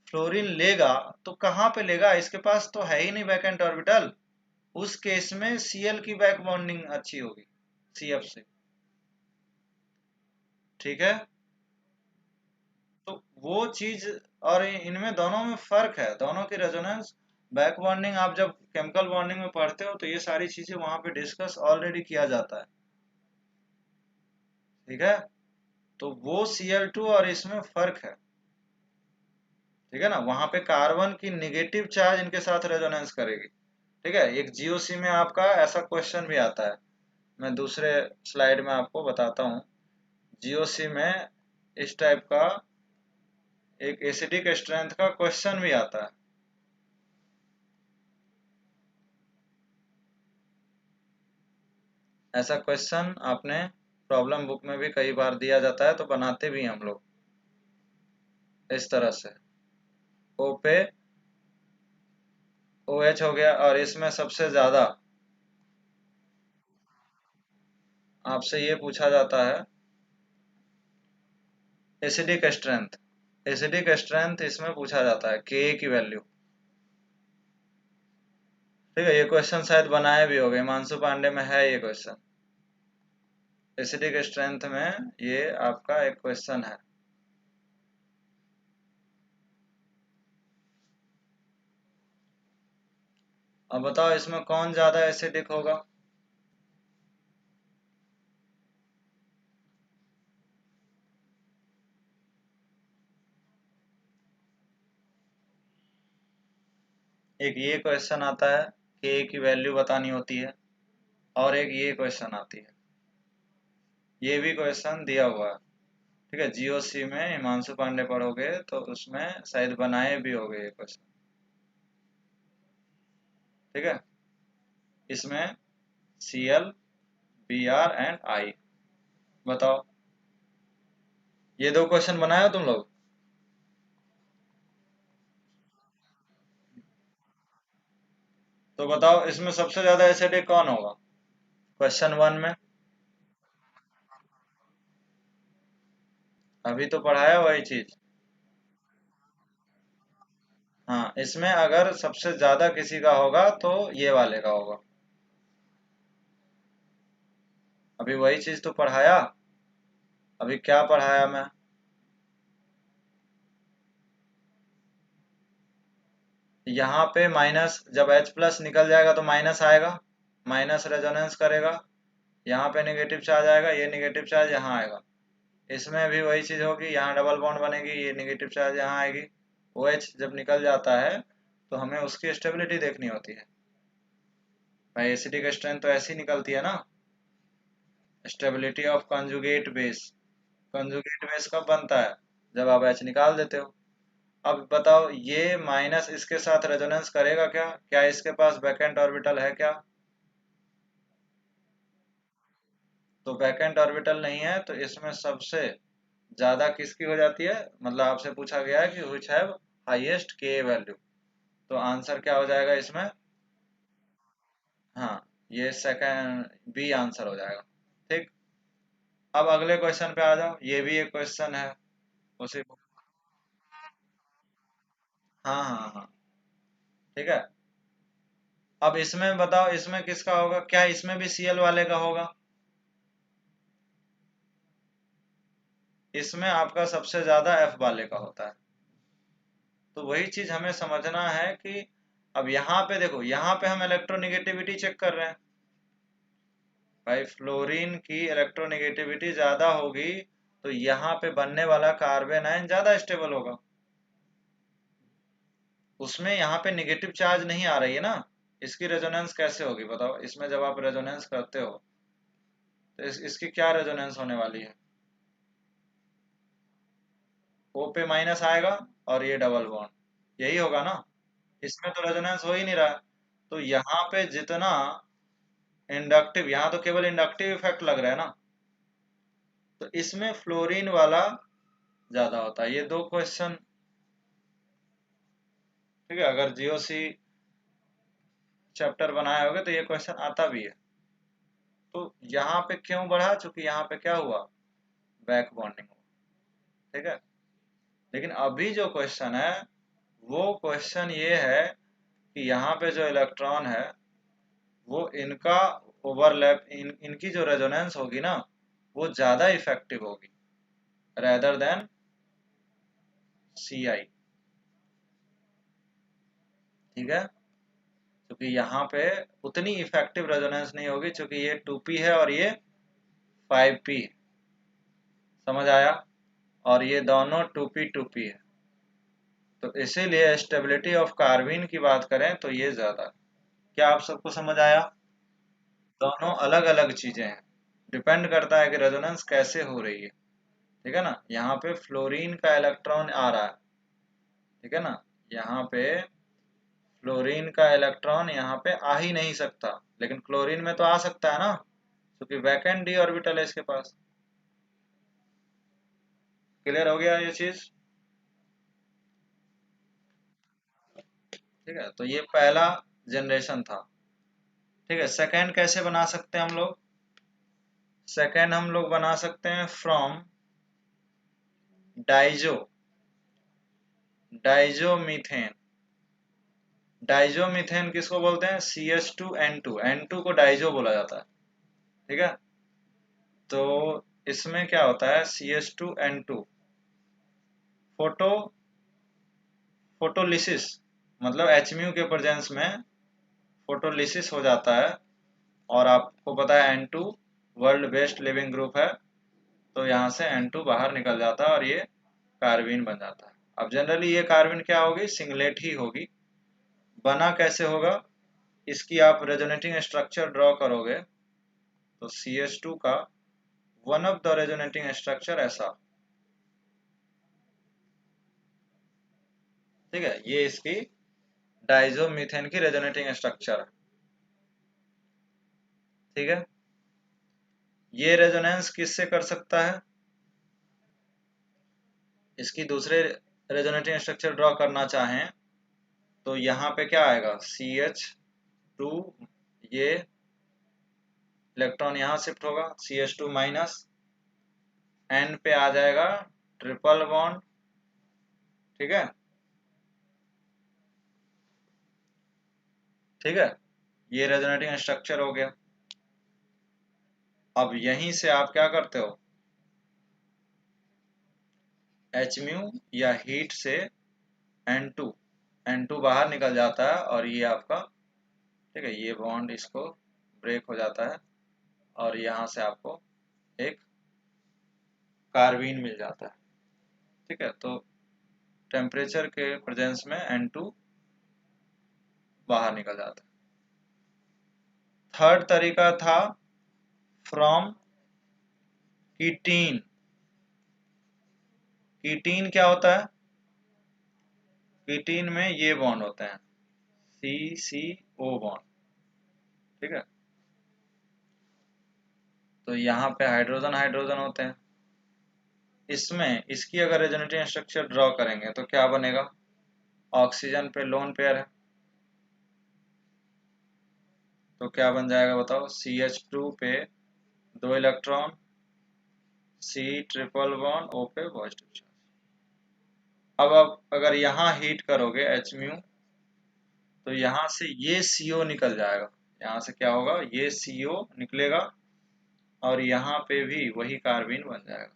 फ्लोरीन लेगा तो कहाँ पे लेगा, इसके पास तो है ही नहीं वैकेंट ऑर्बिटल। उस केस में Cl की बैक बॉन्डिंग अच्छी होगी Cf से, ठीक है। तो वो चीज, और इनमें दोनों में फर्क है, दोनों की रेजोनेंस बैक बॉन्डिंग आप जब केमिकल बॉन्डिंग में पढ़ते हो तो ये सारी चीजें वहां पे डिस्कस ऑलरेडी किया जाता है, ठीक है। तो वो Cl2 और इसमें फर्क है, ठीक है ना। वहां पे कार्बन की निगेटिव चार्ज इनके साथ रेजोनेंस करेगी, ठीक है। एक जीओसी में आपका ऐसा क्वेश्चन भी आता है, मैं दूसरे स्लाइड में आपको बताता हूँ। जीओसी में इस टाइप का एक एसिडिक स्ट्रेंथ का क्वेश्चन भी आता है। ऐसा क्वेश्चन आपने प्रॉब्लम बुक में भी कई बार दिया जाता है, तो बनाते भी हैं हम लोग इस तरह से। ओ पे OH हो गया, और इसमें सबसे ज्यादा आपसे ये पूछा जाता है एसिडिक स्ट्रेंथ। एसिडिक स्ट्रेंथ इसमें पूछा जाता है Ka की वैल्यू, ठीक है। ये क्वेश्चन शायद बनाए भी हो गए, हिमांशु पांडे में है ये क्वेश्चन। एसिडिक स्ट्रेंथ में ये आपका एक क्वेश्चन है। अब बताओ इसमें कौन ज्यादा एसिडिक होगा। एक ये क्वेश्चन आता है, Ka की वैल्यू बतानी होती है, और एक ये क्वेश्चन आती है। ये भी क्वेश्चन दिया हुआ है, ठीक है। जीओसी में हिमांशु पांडे पढ़ोगे तो उसमें शायद बनाए भी होगे ये क्वेश्चन, ठीक है। इसमें Cl, Br एंड I, बताओ। ये दो क्वेश्चन बनाए हो तुम लोग। तो बताओ इसमें सबसे ज्यादा एसिडिक कौन होगा क्वेश्चन 1 में। अभी तो पढ़ाया वही चीज। हाँ, इसमें अगर सबसे ज्यादा किसी का होगा तो ये वाले का होगा। अभी वही चीज तो पढ़ाया। अभी क्या पढ़ाया मैं। यहाँ पे माइनस, जब H प्लस निकल जाएगा तो माइनस आएगा, माइनस रेजोनेंस करेगा। यहाँ पे नेगेटिव चार्ज आएगा, ये नेगेटिव चार्ज यहाँ आएगा। इसमें भी वही चीज होगी, यहाँ डबल बॉन्ड बनेगी, ये नेगेटिव चार्ज यहाँ आएगी। OH जब निकल जाता है तो हमें उसकी स्टेबिलिटी देखनी होती है भाई। एसिडिक स्ट्रेंथ तो ऐसी निकलती है ना, stability of conjugate base. Conjugate base कब बनता है, जब आप H निकाल देते हो। अब बताओ ये माइनस इसके साथ रेजोनेंस करेगा क्या, क्या इसके पास वैकेंट ऑर्बिटल है क्या। तो वैकेंट ऑर्बिटल नहीं है, तो इसमें सबसे ज्यादा किसकी हो जाती है, मतलब आपसे पूछा गया है कि which have highest Ka value. तो आंसर क्या हो जाएगा इसमें। हाँ, ये सेकंड बी आंसर हो जाएगा, ठीक। अब अगले क्वेश्चन पे आ जाओ, ये भी एक क्वेश्चन है उसी। हाँ हाँ हाँ, ठीक है। अब इसमें बताओ इसमें किसका होगा, क्या इसमें भी Cl वाले का होगा। इसमें आपका सबसे ज्यादा F वाले का होता है। तो वही चीज हमें समझना है कि अब यहाँ पे देखो, यहाँ पे हम इलेक्ट्रोनेगेटिविटी चेक कर रहे हैं भाई। फ्लोरीन की इलेक्ट्रोनेगेटिविटी ज्यादा होगी तो यहाँ पे बनने वाला कार्बन आयन ज्यादा स्टेबल होगा। उसमें यहाँ पे निगेटिव चार्ज नहीं आ रही है ना, इसकी रेजोनेंस कैसे होगी बताओ। इसमें जब आप रेजोनेंस करते हो तो इसकी क्या रेजोनेंस होने वाली है। O पे माइनस आएगा और ये डबल बॉन्ड, यही होगा ना। इसमें तो रेजोनेंस हो ही नहीं रहा। तो यहाँ पे जितना इंडक्टिव, यहाँ तो केवल इंडक्टिव इफेक्ट लग रहा है ना, तो इसमें फ्लोरीन वाला ज्यादा होता है। ये दो क्वेश्चन, ठीक है। अगर जीओसी चैप्टर बनाए होगे तो ये क्वेश्चन आता भी है। तो यहाँ पे क्यों बढ़ा? क्योंकि यहाँ पे क्या हुआ? बैक बॉन्डिंग हुआ। ठीक है, लेकिन अभी जो क्वेश्चन है वो क्वेश्चन ये है कि यहाँ पे जो इलेक्ट्रॉन है वो इनका ओवरलैप, इनकी जो रेजोनेंस होगी ना वो ज्यादा इफेक्टिव होगी रेदर देन Ci। ठीक है, क्योंकि यहाँ पे उतनी इफेक्टिव रेजोनेंस नहीं होगी क्योंकि ये 2p है और ये 5p है। समझ आया? और ये दोनों 2p है, तो इसीलिए स्टेबिलिटी ऑफ कार्बीन की बात करें तो ये ज्यादा। क्या आप सबको समझ आया? दोनों अलग अलग चीजें हैं, डिपेंड करता है कि रेजोनेंस कैसे हो रही है। ठीक है ना, यहाँ पे फ्लोरीन का इलेक्ट्रॉन आ रहा है, ठीक है ना, यहाँ पे फ्लोरीन का इलेक्ट्रॉन यहाँ पे आ ही नहीं सकता, लेकिन क्लोरीन में तो आ सकता है ना, क्योंकि वैकेंट डी ऑर्बिटल है इसके पास। क्लियर हो गया ये चीज? ठीक है, तो ये पहला जनरेशन था। ठीक है, सेकंड कैसे बना सकते हैं हम लोग? सेकंड हम लोग बना सकते हैं फ्रॉम डाइजो डाइजोमीथेन। डाइजोमीथेन किसको बोलते हैं? CH2N2, N2 को डाइजो बोला जाता है। ठीक है, तो इसमें क्या होता है? CH2N2 फोटो फोटोलिसिस, मतलब HMU के प्रेजेंस में फोटोलिसिस हो जाता है। और आपको पता है N2 world best leaving group है, तो यहाँ से N2 बाहर निकल जाता है और ये कार्बीन बन जाता है। अब जनरली ये कार्बीन क्या होगी? सिंगलेट ही होगी। बना कैसे होगा? इसकी आप रेजोनेटिंग स्ट्रक्चर ड्रॉ करोगे तो CH2 का one of the resonating structure ऐसा। ठीक है, ये इसकी डाइजोमीथेन की रेजोनेटिंग स्ट्रक्चर है। ठीक है, ये रेजोनेंस किससे कर सकता है? इसकी दूसरे रेजोनेटिंग स्ट्रक्चर ड्रॉ करना चाहें तो यहाँ पे क्या आएगा? CH2, ये इलेक्ट्रॉन यहाँ शिफ्ट होगा, CH2 माइनस, N पे आ जाएगा ट्रिपल बॉन्ड। ठीक है, ठीक है, ये रेजोनेटिंग स्ट्रक्चर हो गया। अब यहीं से आप क्या करते हो? HMU या हीट से N2 बाहर निकल जाता है और ये आपका, ठीक है, ये बॉन्ड इसको ब्रेक हो जाता है और यहाँ से आपको एक कार्बीन मिल जाता है। ठीक है, तो टेम्परेचर के प्रेजेंस में N2 बाहर निकल जाता है। थर्ड तरीका था फ्रॉम कीटीन। कीटीन क्या होता है? कीटीन में ये बॉन्ड होते हैं, CCO बॉन्ड। ठीक है, तो यहाँ पे हाइड्रोजन हाइड्रोजन होते हैं। इसमें इसकी अगर रेजोनेटिंग स्ट्रक्चर ड्रॉ करेंगे तो क्या बनेगा? ऑक्सीजन पे लोन पेयर है, तो क्या बन जाएगा बताओ? CH2 पे 2 electron, C triple bond, O पे पॉजिटिव चार्ज। अब आप अगर यहाँ हीट करोगे HMU तो यहाँ से ये CO निकल जाएगा। यहाँ से क्या होगा? ये CO निकलेगा और यहाँ पे भी वही कार्बीन बन जाएगा,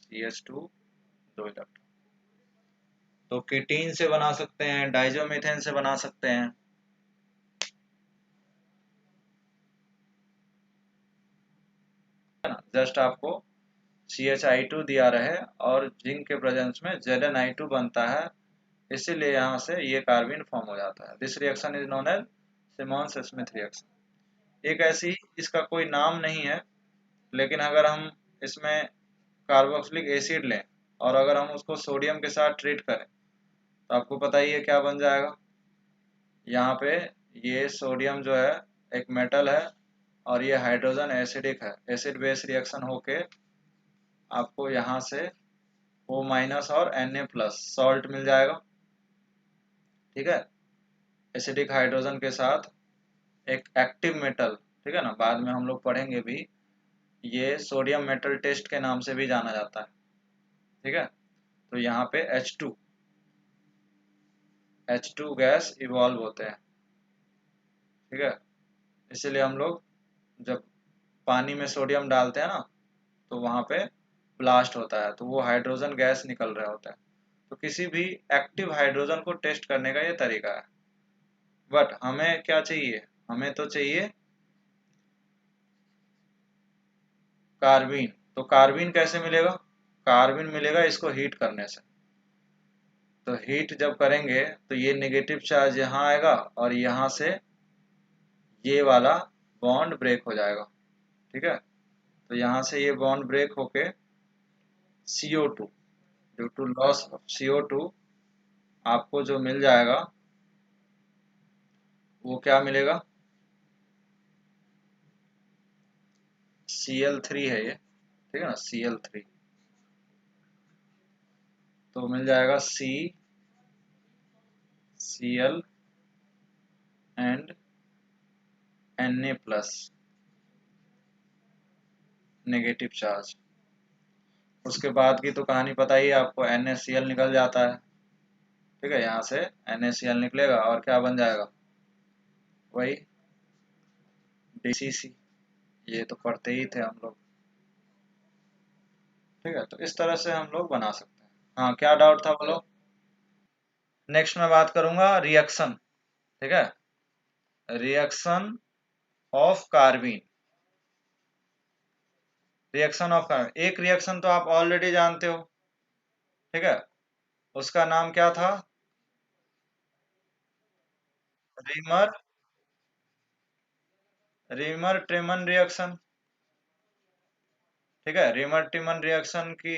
CH2 2 इलेक्ट्रॉन। तो कीटीन से बना सकते हैं, डाइजोमीथेन से बना सकते हैं। है ना, जस्ट आपको CHI2 दिया रहे और जिंक के प्रेजेंस में ZnI2 बनता है, इसीलिए यहाँ से ये कार्बीन फॉर्म हो जाता है। This reaction is known as Simmons Smith reaction. एक ऐसी, इसका कोई नाम नहीं है, लेकिन अगर हम इसमें कार्बोक्सिलिक एसिड लें और अगर हम उसको सोडियम के साथ ट्रीट करें तो आपको पता ही है क्या बन जाएगा। यहाँ पे ये सोडियम जो है एक मेटल है और ये हाइड्रोजन एसिडिक है, एसिड बेस रिएक्शन होके आपको यहाँ से O माइनस और Na प्लस सॉल्ट मिल जाएगा। ठीक है, एसिडिक हाइड्रोजन के साथ एक एक्टिव मेटल, ठीक है ना, बाद में हम लोग पढ़ेंगे भी, ये सोडियम मेटल टेस्ट के नाम से भी जाना जाता है। ठीक है, तो यहाँ पे H2 गैस इवॉल्व होते हैं। ठीक है, इसीलिए हम लोग जब पानी में सोडियम डालते हैं ना, तो वहाँ पे ब्लास्ट होता है, तो वो हाइड्रोजन गैस निकल रहा होता है। तो किसी भी एक्टिव हाइड्रोजन को टेस्ट करने का ये तरीका है। बट हमें क्या चाहिए, हमें तो चाहिए कार्बीन। तो कार्बीन कैसे मिलेगा, कार्बीन मिलेगा इसको हीट करने से। तो हीट जब करेंगे तो ये नेगेटिव चार्ज यहाँ आएगा और यहाँ से ये वाला बॉन्ड ब्रेक हो जाएगा। ठीक है, तो यहाँ से ये बॉन्ड ब्रेक होके CO2, due to loss of CO2 आपको जो मिल जाएगा वो क्या मिलेगा, Cl3 है ये। ठीक है ना, Cl3, तो मिल जाएगा Cl and Na+ negative charge. उसके बाद की तो कहानी पता ही है आपको, NaCl निकल जाता है। ठीक है, यहाँ से NaCl निकलेगा और क्या बन जाएगा, वही DCC। ये तो पढ़ते ही थे हम लोग। ठीक है, तो इस तरह से हम लोग बना सकते हैं। हाँ, क्या डाउट था बोलो। नेक्स्ट मैं बात करूंगा रिएक्शन। ठीक है, reaction of carbene. Reaction of carbon, एक रिएक्शन तो आप ऑलरेडी जानते हो। ठीक है, उसका नाम क्या था, रीमर रीमर ट्रिमन रिएक्शन। ठीक है, रीमर ट्रिमन रिएक्शन की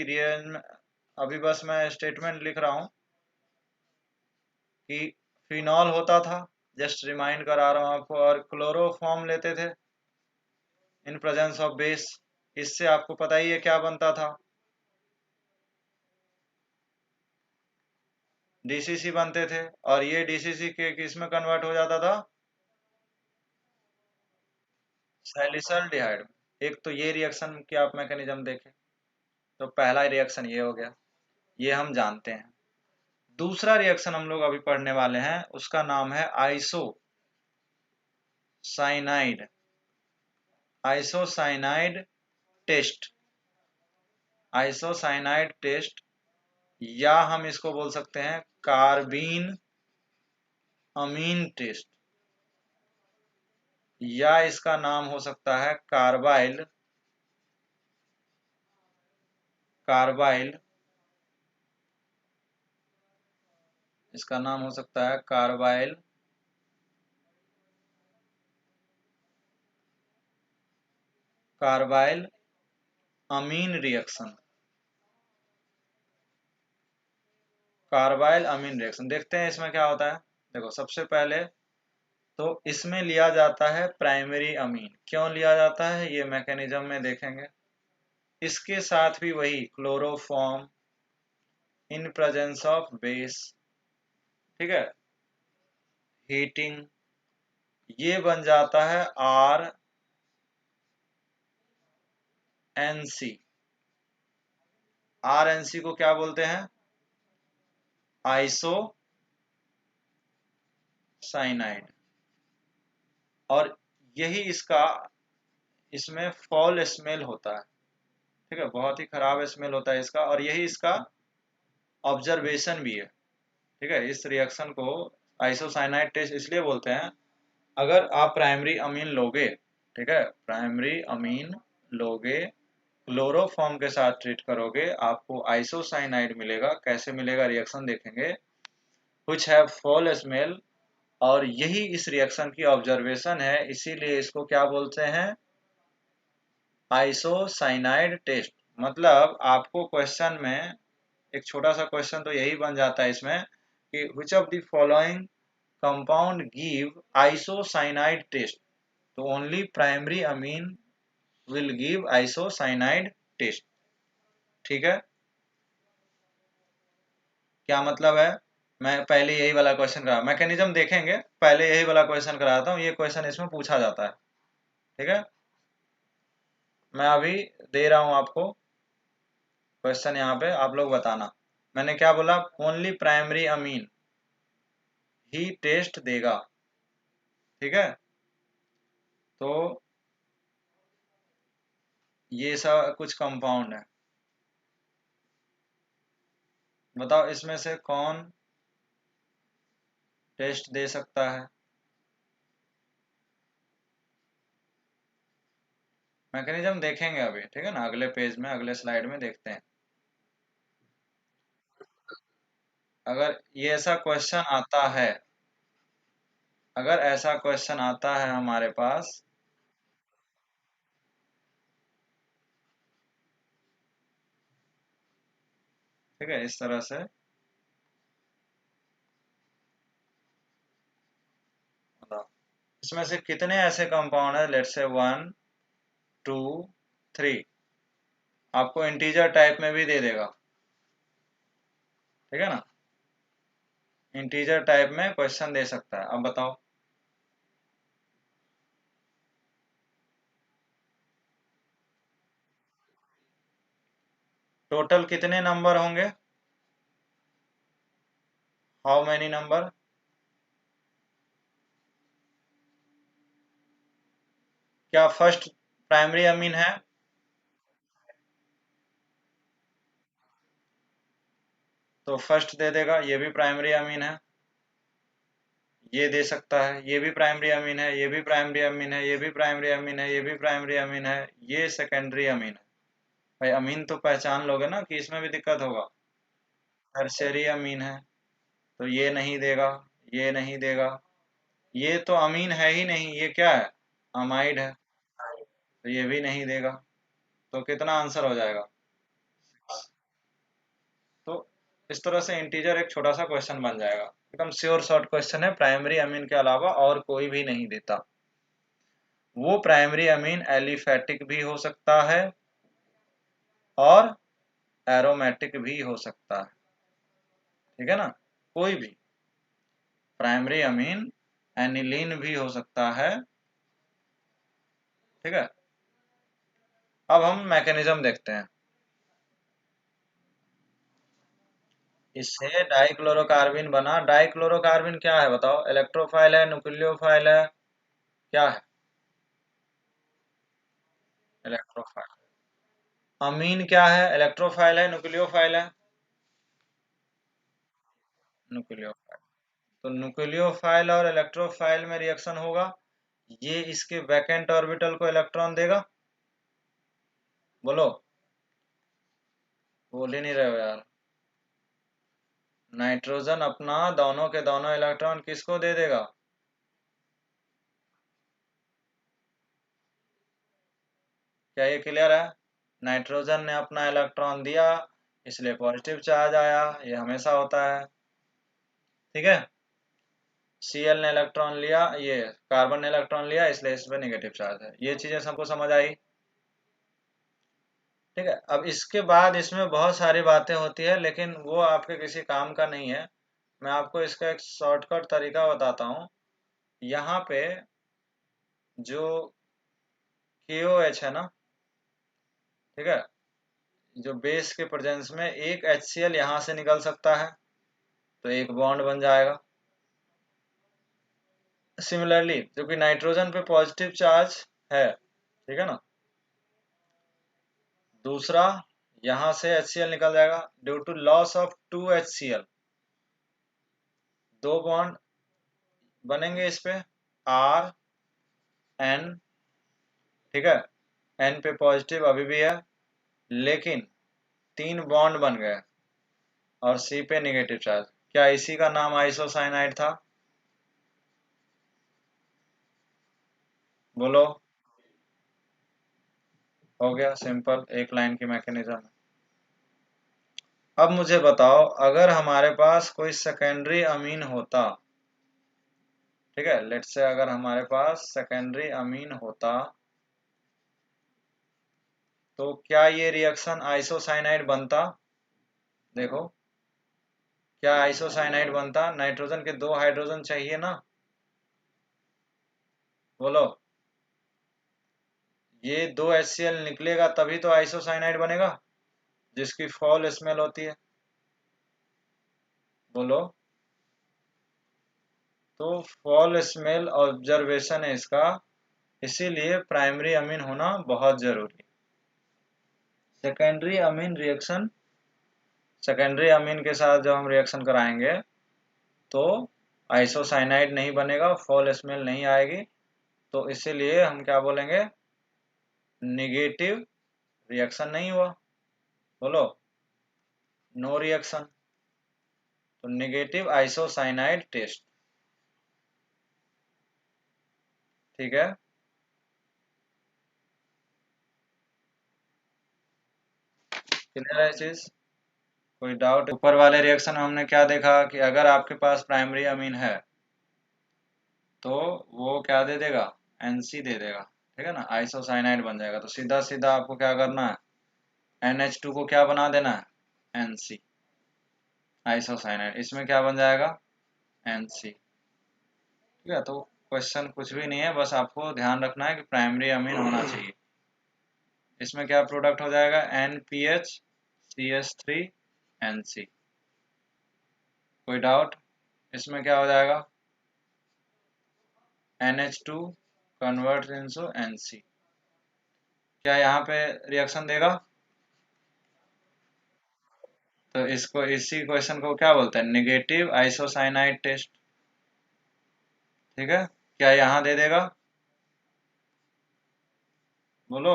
अभी बस मैं स्टेटमेंट लिख रहा हूं कि फिनॉल होता था, जस्ट रिमाइंड करा रहा हूं आपको, और क्लोरोफॉर्म लेते थे इन प्रेजेंस ऑफ बेस। इससे आपको पता ही है क्या बनता था, DCC बनते थे। और ये DCC के किस में कन्वर्ट हो जाता था, सैलिसल्डिहाइड में। एक तो ये रिएक्शन की आप मैकेनिज्म देखें, तो पहला रिएक्शन ये हो गया, ये हम जानते हैं। दूसरा रिएक्शन हम लोग अभी पढ़ने वाले हैं, उसका नाम है isocyanide. Isocyanide test, isocyanide test, या हम इसको बोल सकते हैं कार्बीन अमीन टेस्ट, या इसका नाम हो सकता है कार्बाइल कार्बाइल इसका नाम हो सकता है कार्बाइल कार्बाइल अमीन रिएक्शन। कार्बाइल अमीन रिएक्शन, देखते हैं इसमें क्या होता है। देखो, सबसे पहले तो इसमें लिया जाता है प्राइमरी अमीन। क्यों लिया जाता है ये मैकेनिज्म में देखेंगे। इसके साथ भी वही chloroform in presence of base. ठीक है, हीटिंग, ये बन जाता है RNC। RNC को क्या बोलते हैं, आइसो साइनाइड। और यही इसका, इसमें फॉल स्मेल होता है। ठीक है, बहुत ही खराब स्मेल होता है इसका, और यही इसका ऑब्जर्वेशन भी है। ठीक है, इस रिएक्शन को आइसोसाइनाइड टेस्ट इसलिए बोलते हैं। अगर आप प्राइमरी अमीन लोगे, ठीक है, प्राइमरी अमीन लोगे, क्लोरोफॉर्म के साथ ट्रीट करोगे, आपको आइसोसाइनाइड मिलेगा। कैसे मिलेगा, रिएक्शन देखेंगे, which have fall smell। और यही इस रिएक्शन की ऑब्जर्वेशन है, इसीलिए इसको क्या बोलते हैं, आइसोसाइनाइड टेस्ट। मतलब आपको क्वेश्चन में एक छोटा सा क्वेश्चन तो यही बन जाता है इसमें कि which of the following compound give isocyanide test। तो only primary amine will give isocyanide test. ठीक है, क्या मतलब है, मैं पहले यही वाला क्वेश्चन करा, मैकेनिज्म देखेंगे, पहले यही वाला क्वेश्चन कराता हूँ। ये क्वेश्चन इसमें पूछा जाता है। ठीक है, मैं अभी दे रहा हूं आपको क्वेश्चन, यहाँ पे आप लोग बताना। मैंने क्या बोला, ओनली प्राइमरी अमीन ही टेस्ट देगा। ठीक है, तो ये सब कुछ कंपाउंड है, बताओ इसमें से कौन टेस्ट दे सकता है। मैकेनिज्म देखेंगे अभी, ठीक है ना, अगले पेज में, अगले स्लाइड में देखते हैं। अगर ये ऐसा क्वेश्चन आता है, अगर ऐसा क्वेश्चन आता है हमारे पास, ठीक है, इस तरह से बताओ इसमें से कितने ऐसे कंपाउंड है, लेट्स से 1 2 3, आपको इंटीजर टाइप में भी दे देगा, ठीक है ना, इंटीजर टाइप में क्वेश्चन दे सकता है। अब बताओ टोटल कितने नंबर होंगे, हाउ मेनी नंबर। क्या फर्स्ट प्राइमरी अमीन है, तो फर्स्ट दे देगा, ये भी प्राइमरी अमीन है, ये दे सकता है, ये भी प्राइमरी अमीन है, ये भी प्राइमरी अमीन है, ये भी प्राइमरी अमीन है, ये भी प्राइमरी अमीन है, ये सेकेंडरी अमीन है। भाई अमीन तो पहचान लोगे ना कि इसमें भी दिक्कत होगा। टर्शियरी अमीन है, तो ये नहीं देगा, ये नहीं देगा, ये तो अमीन है ही नहीं, ये क्या है, अमाइड है, तो ये भी नहीं देगा। तो कितना आंसर हो जाएगा। तो इस तरह से इंटीजर एक छोटा सा क्वेश्चन बन जाएगा, एकदम श्योर शॉर्ट क्वेश्चन है, प्राइमरी अमीन के अलावा और कोई भी नहीं देता। वो प्राइमरी अमीन एलिफेटिक भी हो सकता है और एरोमेटिक भी हो सकता है, ठीक है ना, कोई भी प्राइमरी अमीन एनिलीन भी हो सकता है, ठीक है। अब हम मैकेनिज्म देखते हैं। इससे डाइक्लोरोकार्बिन बना, डाइक्लोरोकार्बिन क्या है बताओ, इलेक्ट्रोफाइल है, न्यूक्लियोफाइल है, क्या है, इलेक्ट्रोफाइल। अमीन क्या है, इलेक्ट्रोफाइल है, न्यूक्लियोफाइल है, न्यूक्लियोफाइल। तो न्यूक्लियोफाइल और इलेक्ट्रोफाइल में रिएक्शन होगा, ये इसके वैकेंट ऑर्बिटल को इलेक्ट्रॉन देगा, बोलो, बोल ही नहीं रहे हो यार। नाइट्रोजन अपना दोनों के दोनों इलेक्ट्रॉन किसको दे देगा, क्या ये क्लियर है। नाइट्रोजन ने अपना इलेक्ट्रॉन दिया, इसलिए पॉजिटिव चार्ज आया, ये हमेशा होता है, ठीक है। Cl ने इलेक्ट्रॉन लिया, ये कार्बन ने इलेक्ट्रॉन लिया, इसलिए इस पे नेगेटिव चार्ज है। ये चीजें सबको समझ आई, ठीक है। अब इसके बाद इसमें बहुत सारी बातें होती है, लेकिन वो आपके किसी काम का नहीं है। मैं आपको इसका एक शॉर्टकट तरीका बताता हूँ। यहाँ पे जो KOH है ना, ठीक है, जो बेस के प्रेजेंस में एक HCl यहाँ से निकल सकता है, तो एक बॉन्ड बन जाएगा। सिमिलरली जो कि नाइट्रोजन पे पॉजिटिव चार्ज है, ठीक है ना, दूसरा यहां से HCl निकल जाएगा, due to loss of 2 HCl, दो बॉन्ड बनेंगे इस पे, RN, ठीक है, N पे पॉजिटिव अभी भी है, लेकिन 3 बॉन्ड बन गए और C पे नेगेटिव चार्ज। क्या इसी का नाम आइसोसाइनाइड था, बोलो। हो गया सिंपल, एक लाइन की मैकेनिज्म। अब मुझे बताओ, अगर हमारे पास कोई सेकेंडरी अमीन होता, ठीक है, लेट्स से अगर हमारे पास सेकेंडरी अमीन होता, तो क्या ये रिएक्शन आइसोसाइनाइड बनता, देखो, क्या आइसोसाइनाइड बनता, नाइट्रोजन के 2 हाइड्रोजन चाहिए ना, बोलो। ये 2 HCl निकलेगा तभी तो आइसोसाइनाइड बनेगा, जिसकी फॉल स्मेल होती है। बोलो। तो फॉल स्मेल ऑब्जर्वेशन है इसका, इसीलिए प्राइमरी अमीन होना बहुत जरूरी। Secondary amine reaction, secondary amine के साथ जब हम रिएक्शन कराएंगे तो आइसोसाइनाइड नहीं बनेगा, फॉल स्मेल नहीं आएगी। तो इसीलिए हम क्या बोलेंगे, निगेटिव रिएक्शन नहीं हुआ। बोलो, नो रिएक्शन, तो निगेटिव आइसोसाइनाइड टेस्ट। ठीक है। क्लियर है चीज? कोई डाउट? ऊपर वाले रिएक्शन में हमने क्या देखा कि अगर आपके पास प्राइमरी अमीन है तो वो क्या दे देगा, NC दे देगा। ठीक है ना, आइसोसाइनाइड बन जाएगा। तो सीधा सीधा आपको क्या करना है, NH2 को क्या बना देना है, NC, आइसोसाइनाइड। इसमें क्या बन जाएगा, NC। ठीक है, तो क्वेश्चन कुछ भी नहीं है, बस आपको ध्यान रखना है कि प्राइमरी अमीन होना चाहिए। इसमें क्या प्रोडक्ट हो जाएगा, NPH CH3 NC। कोई डाउट? इसमें क्या हो जाएगा, NH2 कन्वर्ट इनटू NC। क्या यहाँ पे रिएक्शन देगा? तो इसको, इसी क्वेश्चन को क्या बोलते हैं, नेगेटिव आइसोसाइनाइड टेस्ट। ठीक है, क्या यहाँ दे देगा? बोलो।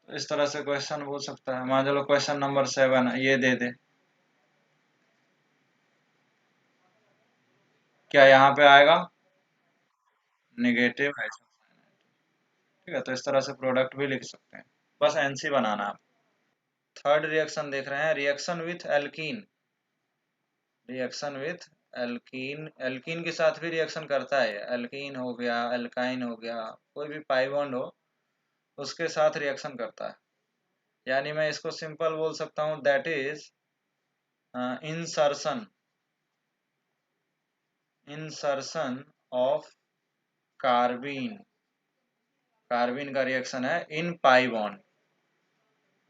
तो इस तरह से क्वेश्चन पूछ सकता है। मान चलो क्वेश्चन नंबर 7 ये दे दे, क्या यहाँ पे आएगा, नेगेटिव आइसोसाइनाइड। ठीक है, तो इस तरह से प्रोडक्ट भी लिख सकते हैं, बस NC बनाना है। थर्ड रिएक्शन देख रहे हैं, reaction with alkene. Reaction with alkene, alkene के साथ भी रिएक्शन करता है। एल्कीन हो गया, एल्काइन हो गया, कोई भी पाई बॉन्ड हो उसके साथ रिएक्शन करता है। यानी मैं इसको सिंपल बोल सकता हूँ, that is insertion, insertion of carbene. Carbene का रिएक्शन है इन पाई बॉन्ड।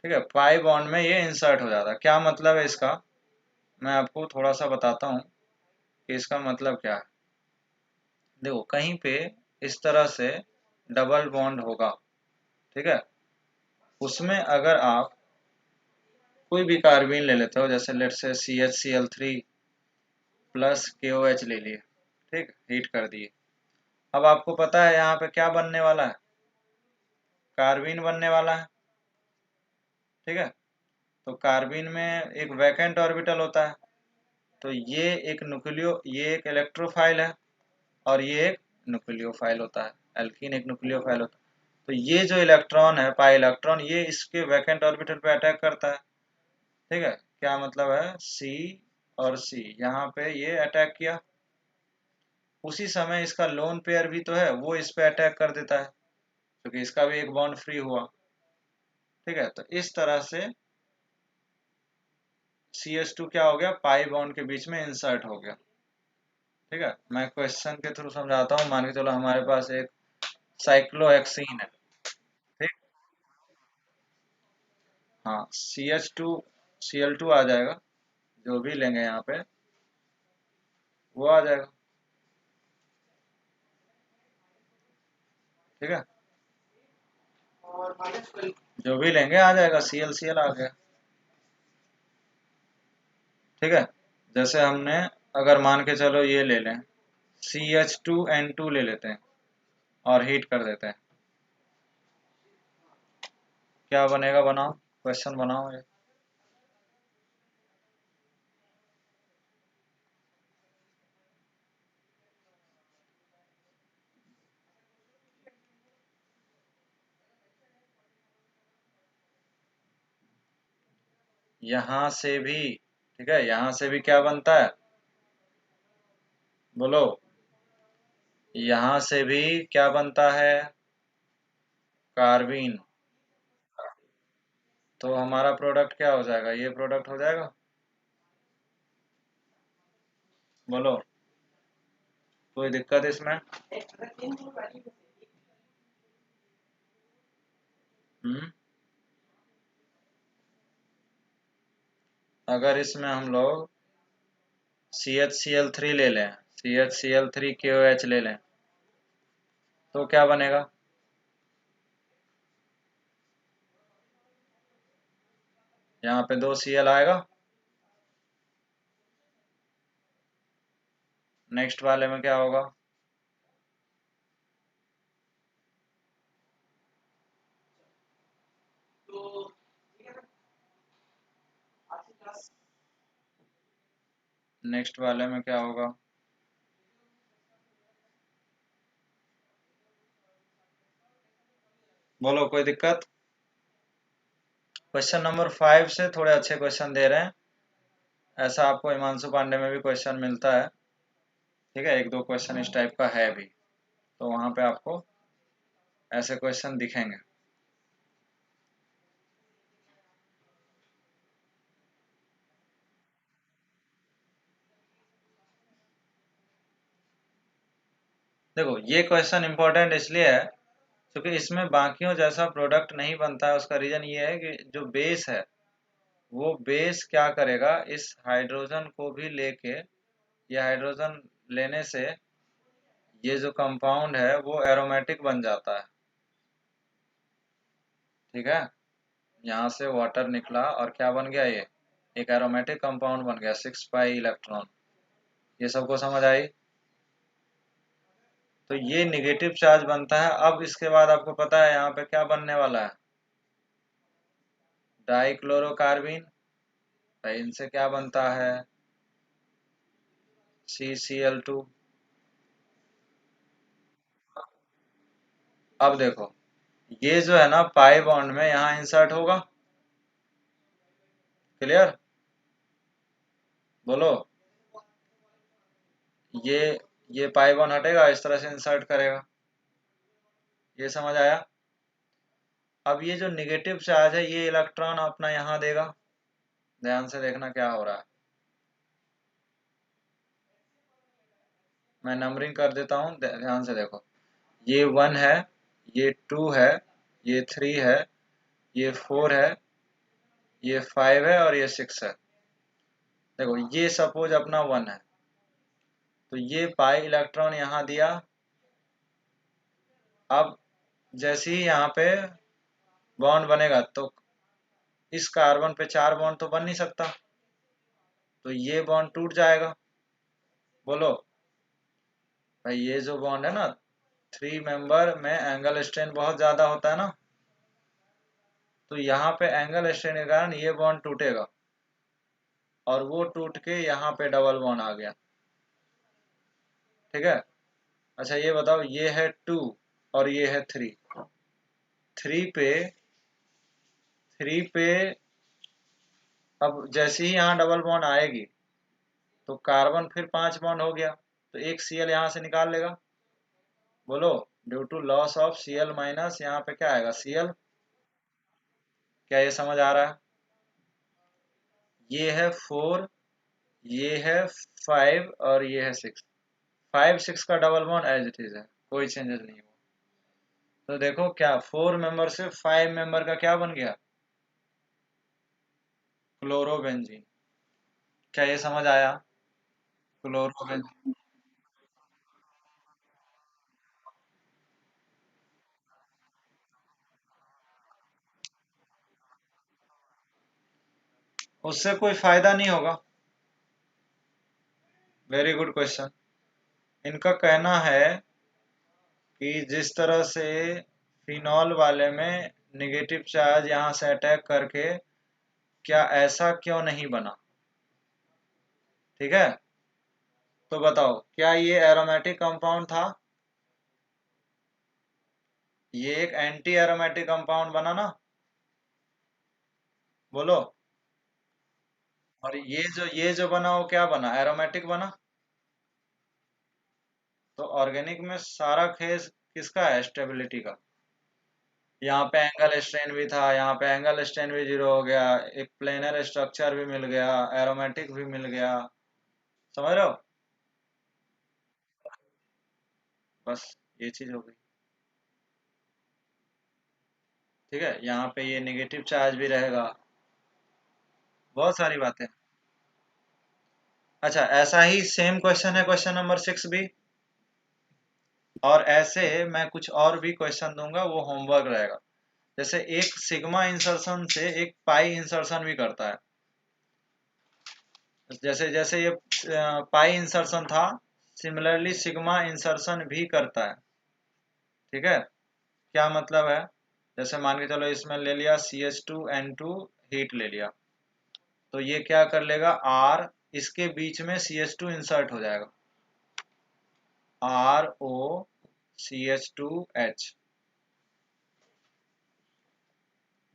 ठीक है, पाई बॉन्ड में ये इंसर्ट हो जाता है। क्या मतलब है इसका, मैं आपको थोड़ा सा बताता हूँ कि इसका मतलब क्या है। देखो, कहीं पे इस तरह से डबल बॉन्ड होगा, ठीक है, उसमें अगर आप कोई भी कार्बीन ले लेते हो, जैसे लेट से CHCl3 प्लस KOH ले लिए, ठीक, हीट कर दिए। अब आपको पता है यहाँ पे क्या बनने वाला है, कार्बीन बनने वाला है। ठीक है, तो कार्बीन में एक वैकेंट ऑर्बिटल होता है, तो ये एक इलेक्ट्रोफाइल है और ये एक न्यूक्लियोफाइल होता है। एल्कीन एक न्यूक्लियोफाइल होता है। तो ये जो इलेक्ट्रॉन है, पाई इलेक्ट्रॉन, ये इसके वैकेंट ऑर्बिटल पे अटैक करता है। ठीक है, क्या मतलब है, C और C यहाँ पे ये अटैक किया, उसी समय इसका लोन पेयर भी तो है, वो इस पे अटैक कर देता है, क्योंकि इसका भी एक बॉन्ड फ्री हुआ। ठीक है, तो इस तरह से CH2 क्या हो गया, पाई बॉन्ड के बीच में इंसर्ट हो गया। ठीक है, मैं क्वेश्चन के थ्रू समझाता हूँ। मान के चलो हमारे पास एक साइक्लोहेक्सीन है। ठीक, हाँ, Cl2 आ जाएगा, जो भी लेंगे यहाँ पे वो आ जाएगा। ठीक है, जो भी लेंगे आ जाएगा, Cl आ गया। ठीक है, जैसे हमने, अगर मान के चलो ये ले लें, CH2N2 ले लेते हैं और हीट कर देते हैं, क्या बनेगा, बनाओ, क्वेश्चन बनाओ ये। यहाँ से भी, ठीक है, यहाँ से भी क्या बनता है, बोलो, यहाँ से भी क्या बनता है, कार्बीन। तो हमारा प्रोडक्ट क्या हो जाएगा, ये प्रोडक्ट हो जाएगा। बोलो, कोई दिक्कत इसमें? अगर इसमें हम लोग CHCl3 ले लें, CHCl3KOH ले लें, तो क्या बनेगा? यहाँ पे 2 Cl आएगा, नेक्स्ट वाले में क्या होगा? नेक्स्ट वाले में क्या होगा? बोलो, कोई दिक्कत? क्वेश्चन नंबर 5 से थोड़े अच्छे क्वेश्चन दे रहे हैं, ऐसा आपको हिमांशु पांडे में भी क्वेश्चन मिलता है, ठीक है, एक दो क्वेश्चन इस टाइप का है भी, तो वहां पे आपको ऐसे क्वेश्चन दिखेंगे। देखो, ये क्वेश्चन इंपॉर्टेंट इसलिए है क्योंकि इसमें बाकियों जैसा प्रोडक्ट नहीं बनता है। उसका रीजन ये है कि जो बेस है, वो बेस क्या करेगा, इस हाइड्रोजन को भी लेके, ये हाइड्रोजन लेने से ये जो कंपाउंड है वो एरोमेटिक बन जाता है, ठीक है। यहाँ से वाटर निकला और क्या बन गया, ये एक एरोमेटिक कंपाउंड बन गया, 6 पाई इलेक्ट्रॉन। ये सबको समझ आई? तो ये निगेटिव चार्ज बनता है। अब इसके बाद आपको पता है यहाँ पे क्या बनने वाला है, डाइक्लोरोकार्बिन। तो इनसे क्या बनता है, CCl2। अब देखो, ये जो है ना पाई बॉन्ड में यहाँ इंसर्ट होगा, क्लियर? बोलो, ये ये पाई बॉन्ड हटेगा, इस तरह से इंसर्ट करेगा, ये समझ आया? अब ये जो निगेटिव चार्ज है, ये इलेक्ट्रॉन अपना यहाँ देगा। ध्यान से देखना क्या हो रहा है, मैं नंबरिंग कर देता हूँ, ध्यान से देखो। ये 1 है, ये 2 है, ये 3 है, ये 4 है, ये 5 है और ये 6 है। देखो, ये सपोज अपना 1 है, तो ये पाई इलेक्ट्रॉन यहाँ दिया। अब जैसे ही यहाँ पे बॉन्ड बनेगा तो इस कार्बन पे 4 बॉन्ड तो बन नहीं सकता, तो ये बॉन्ड टूट जाएगा। बोलो भाई, ये जो बॉन्ड है ना, 3 मेंबर में एंगल स्ट्रेन बहुत ज्यादा होता है ना, तो यहाँ पे एंगल स्ट्रेन के कारण ये बॉन्ड टूटेगा और वो टूट के यहाँ पे डबल बॉन्ड आ गया, ठीक है। अच्छा ये बताओ, ये है 2 और ये है 3। 3 पे 3 पे अब जैसे ही यहाँ डबल बॉन्ड आएगी तो कार्बन फिर 5 बॉन्ड हो गया, तो एक Cl यहाँ से निकाल लेगा। बोलो, due to loss of Cl minus यहाँ पे क्या आएगा, Cl। क्या ये समझ आ रहा है? ये है 4, ये है 5 और ये है 6। 5 6 का double bond as it is है, कोई चेंजेस नहीं हुआ। तो देखो क्या 4 मेंबर से 5 मेंबर का क्या बन गया, क्लोरोबेंजीन। क्या ये समझ आया? क्लोरोबेंजीन। उससे कोई फायदा नहीं होगा। Very good question. इनका कहना है कि जिस तरह से फिनॉल वाले में नेगेटिव चार्ज यहाँ से अटैक करके, क्या ऐसा क्यों नहीं बना, ठीक है। तो बताओ, क्या ये एरोमेटिक कंपाउंड था? ये एक एंटी एरोमेटिक कंपाउंड बना ना, बोलो। और ये जो बना वो क्या बना, एरोमेटिक बना। तो ऑर्गेनिक में सारा खेल किसका है, स्टेबिलिटी का। यहाँ पे एंगल स्ट्रेन भी था, यहाँ पे एंगल स्ट्रेन भी 0 हो गया, एक प्लेनर स्ट्रक्चर भी मिल गया, एरोमेटिक भी मिल गया, समझ रहे हो? बस ये चीज हो गई, ठीक है। यहाँ पे ये नेगेटिव चार्ज भी रहेगा, बहुत सारी बातें। अच्छा, ऐसा ही सेम क्वेश्चन है क्वेश्चन नंबर 6 भी, और ऐसे मैं कुछ और भी क्वेश्चन दूंगा, वो होमवर्क रहेगा। जैसे एक सिग्मा इंसर्शन से एक पाई इंसर्शन भी करता है। जैसे जैसे ये पाई इंसर्शन था, सिमिलरली सिग्मा इंसर्शन भी करता है। ठीक है, क्या मतलब है? जैसे मान के चलो इसमें ले लिया CH2N2 हीट ले लिया, तो ये क्या कर लेगा, R इसके बीच में CH2 इंसर्ट हो जाएगा, ROCH2H।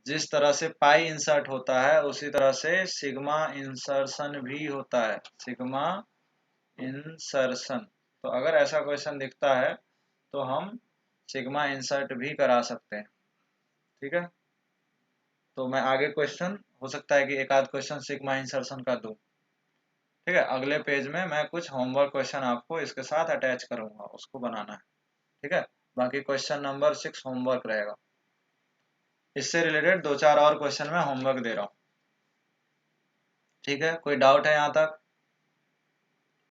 जिस तरह से पाई इंसर्ट होता है उसी तरह से सिग्मा इंसर्शन भी होता है, सिग्मा इंसर्शन। तो अगर ऐसा क्वेश्चन दिखता है तो हम सिग्मा इंसर्ट भी करा सकते हैं। ठीक है, तो मैं आगे क्वेश्चन हो सकता है कि एक आध क्वेश्चन सिग्मा इंसर्शन का दूं। ठीक है, अगले पेज में मैं कुछ होमवर्क क्वेश्चन आपको इसके साथ अटैच करूंगा, उसको बनाना है। ठीक है, बाकी क्वेश्चन नंबर 6 होमवर्क रहेगा। इससे रिलेटेड दो चार और क्वेश्चन मैं होमवर्क दे रहा हूँ। ठीक है, कोई डाउट है यहाँ तक?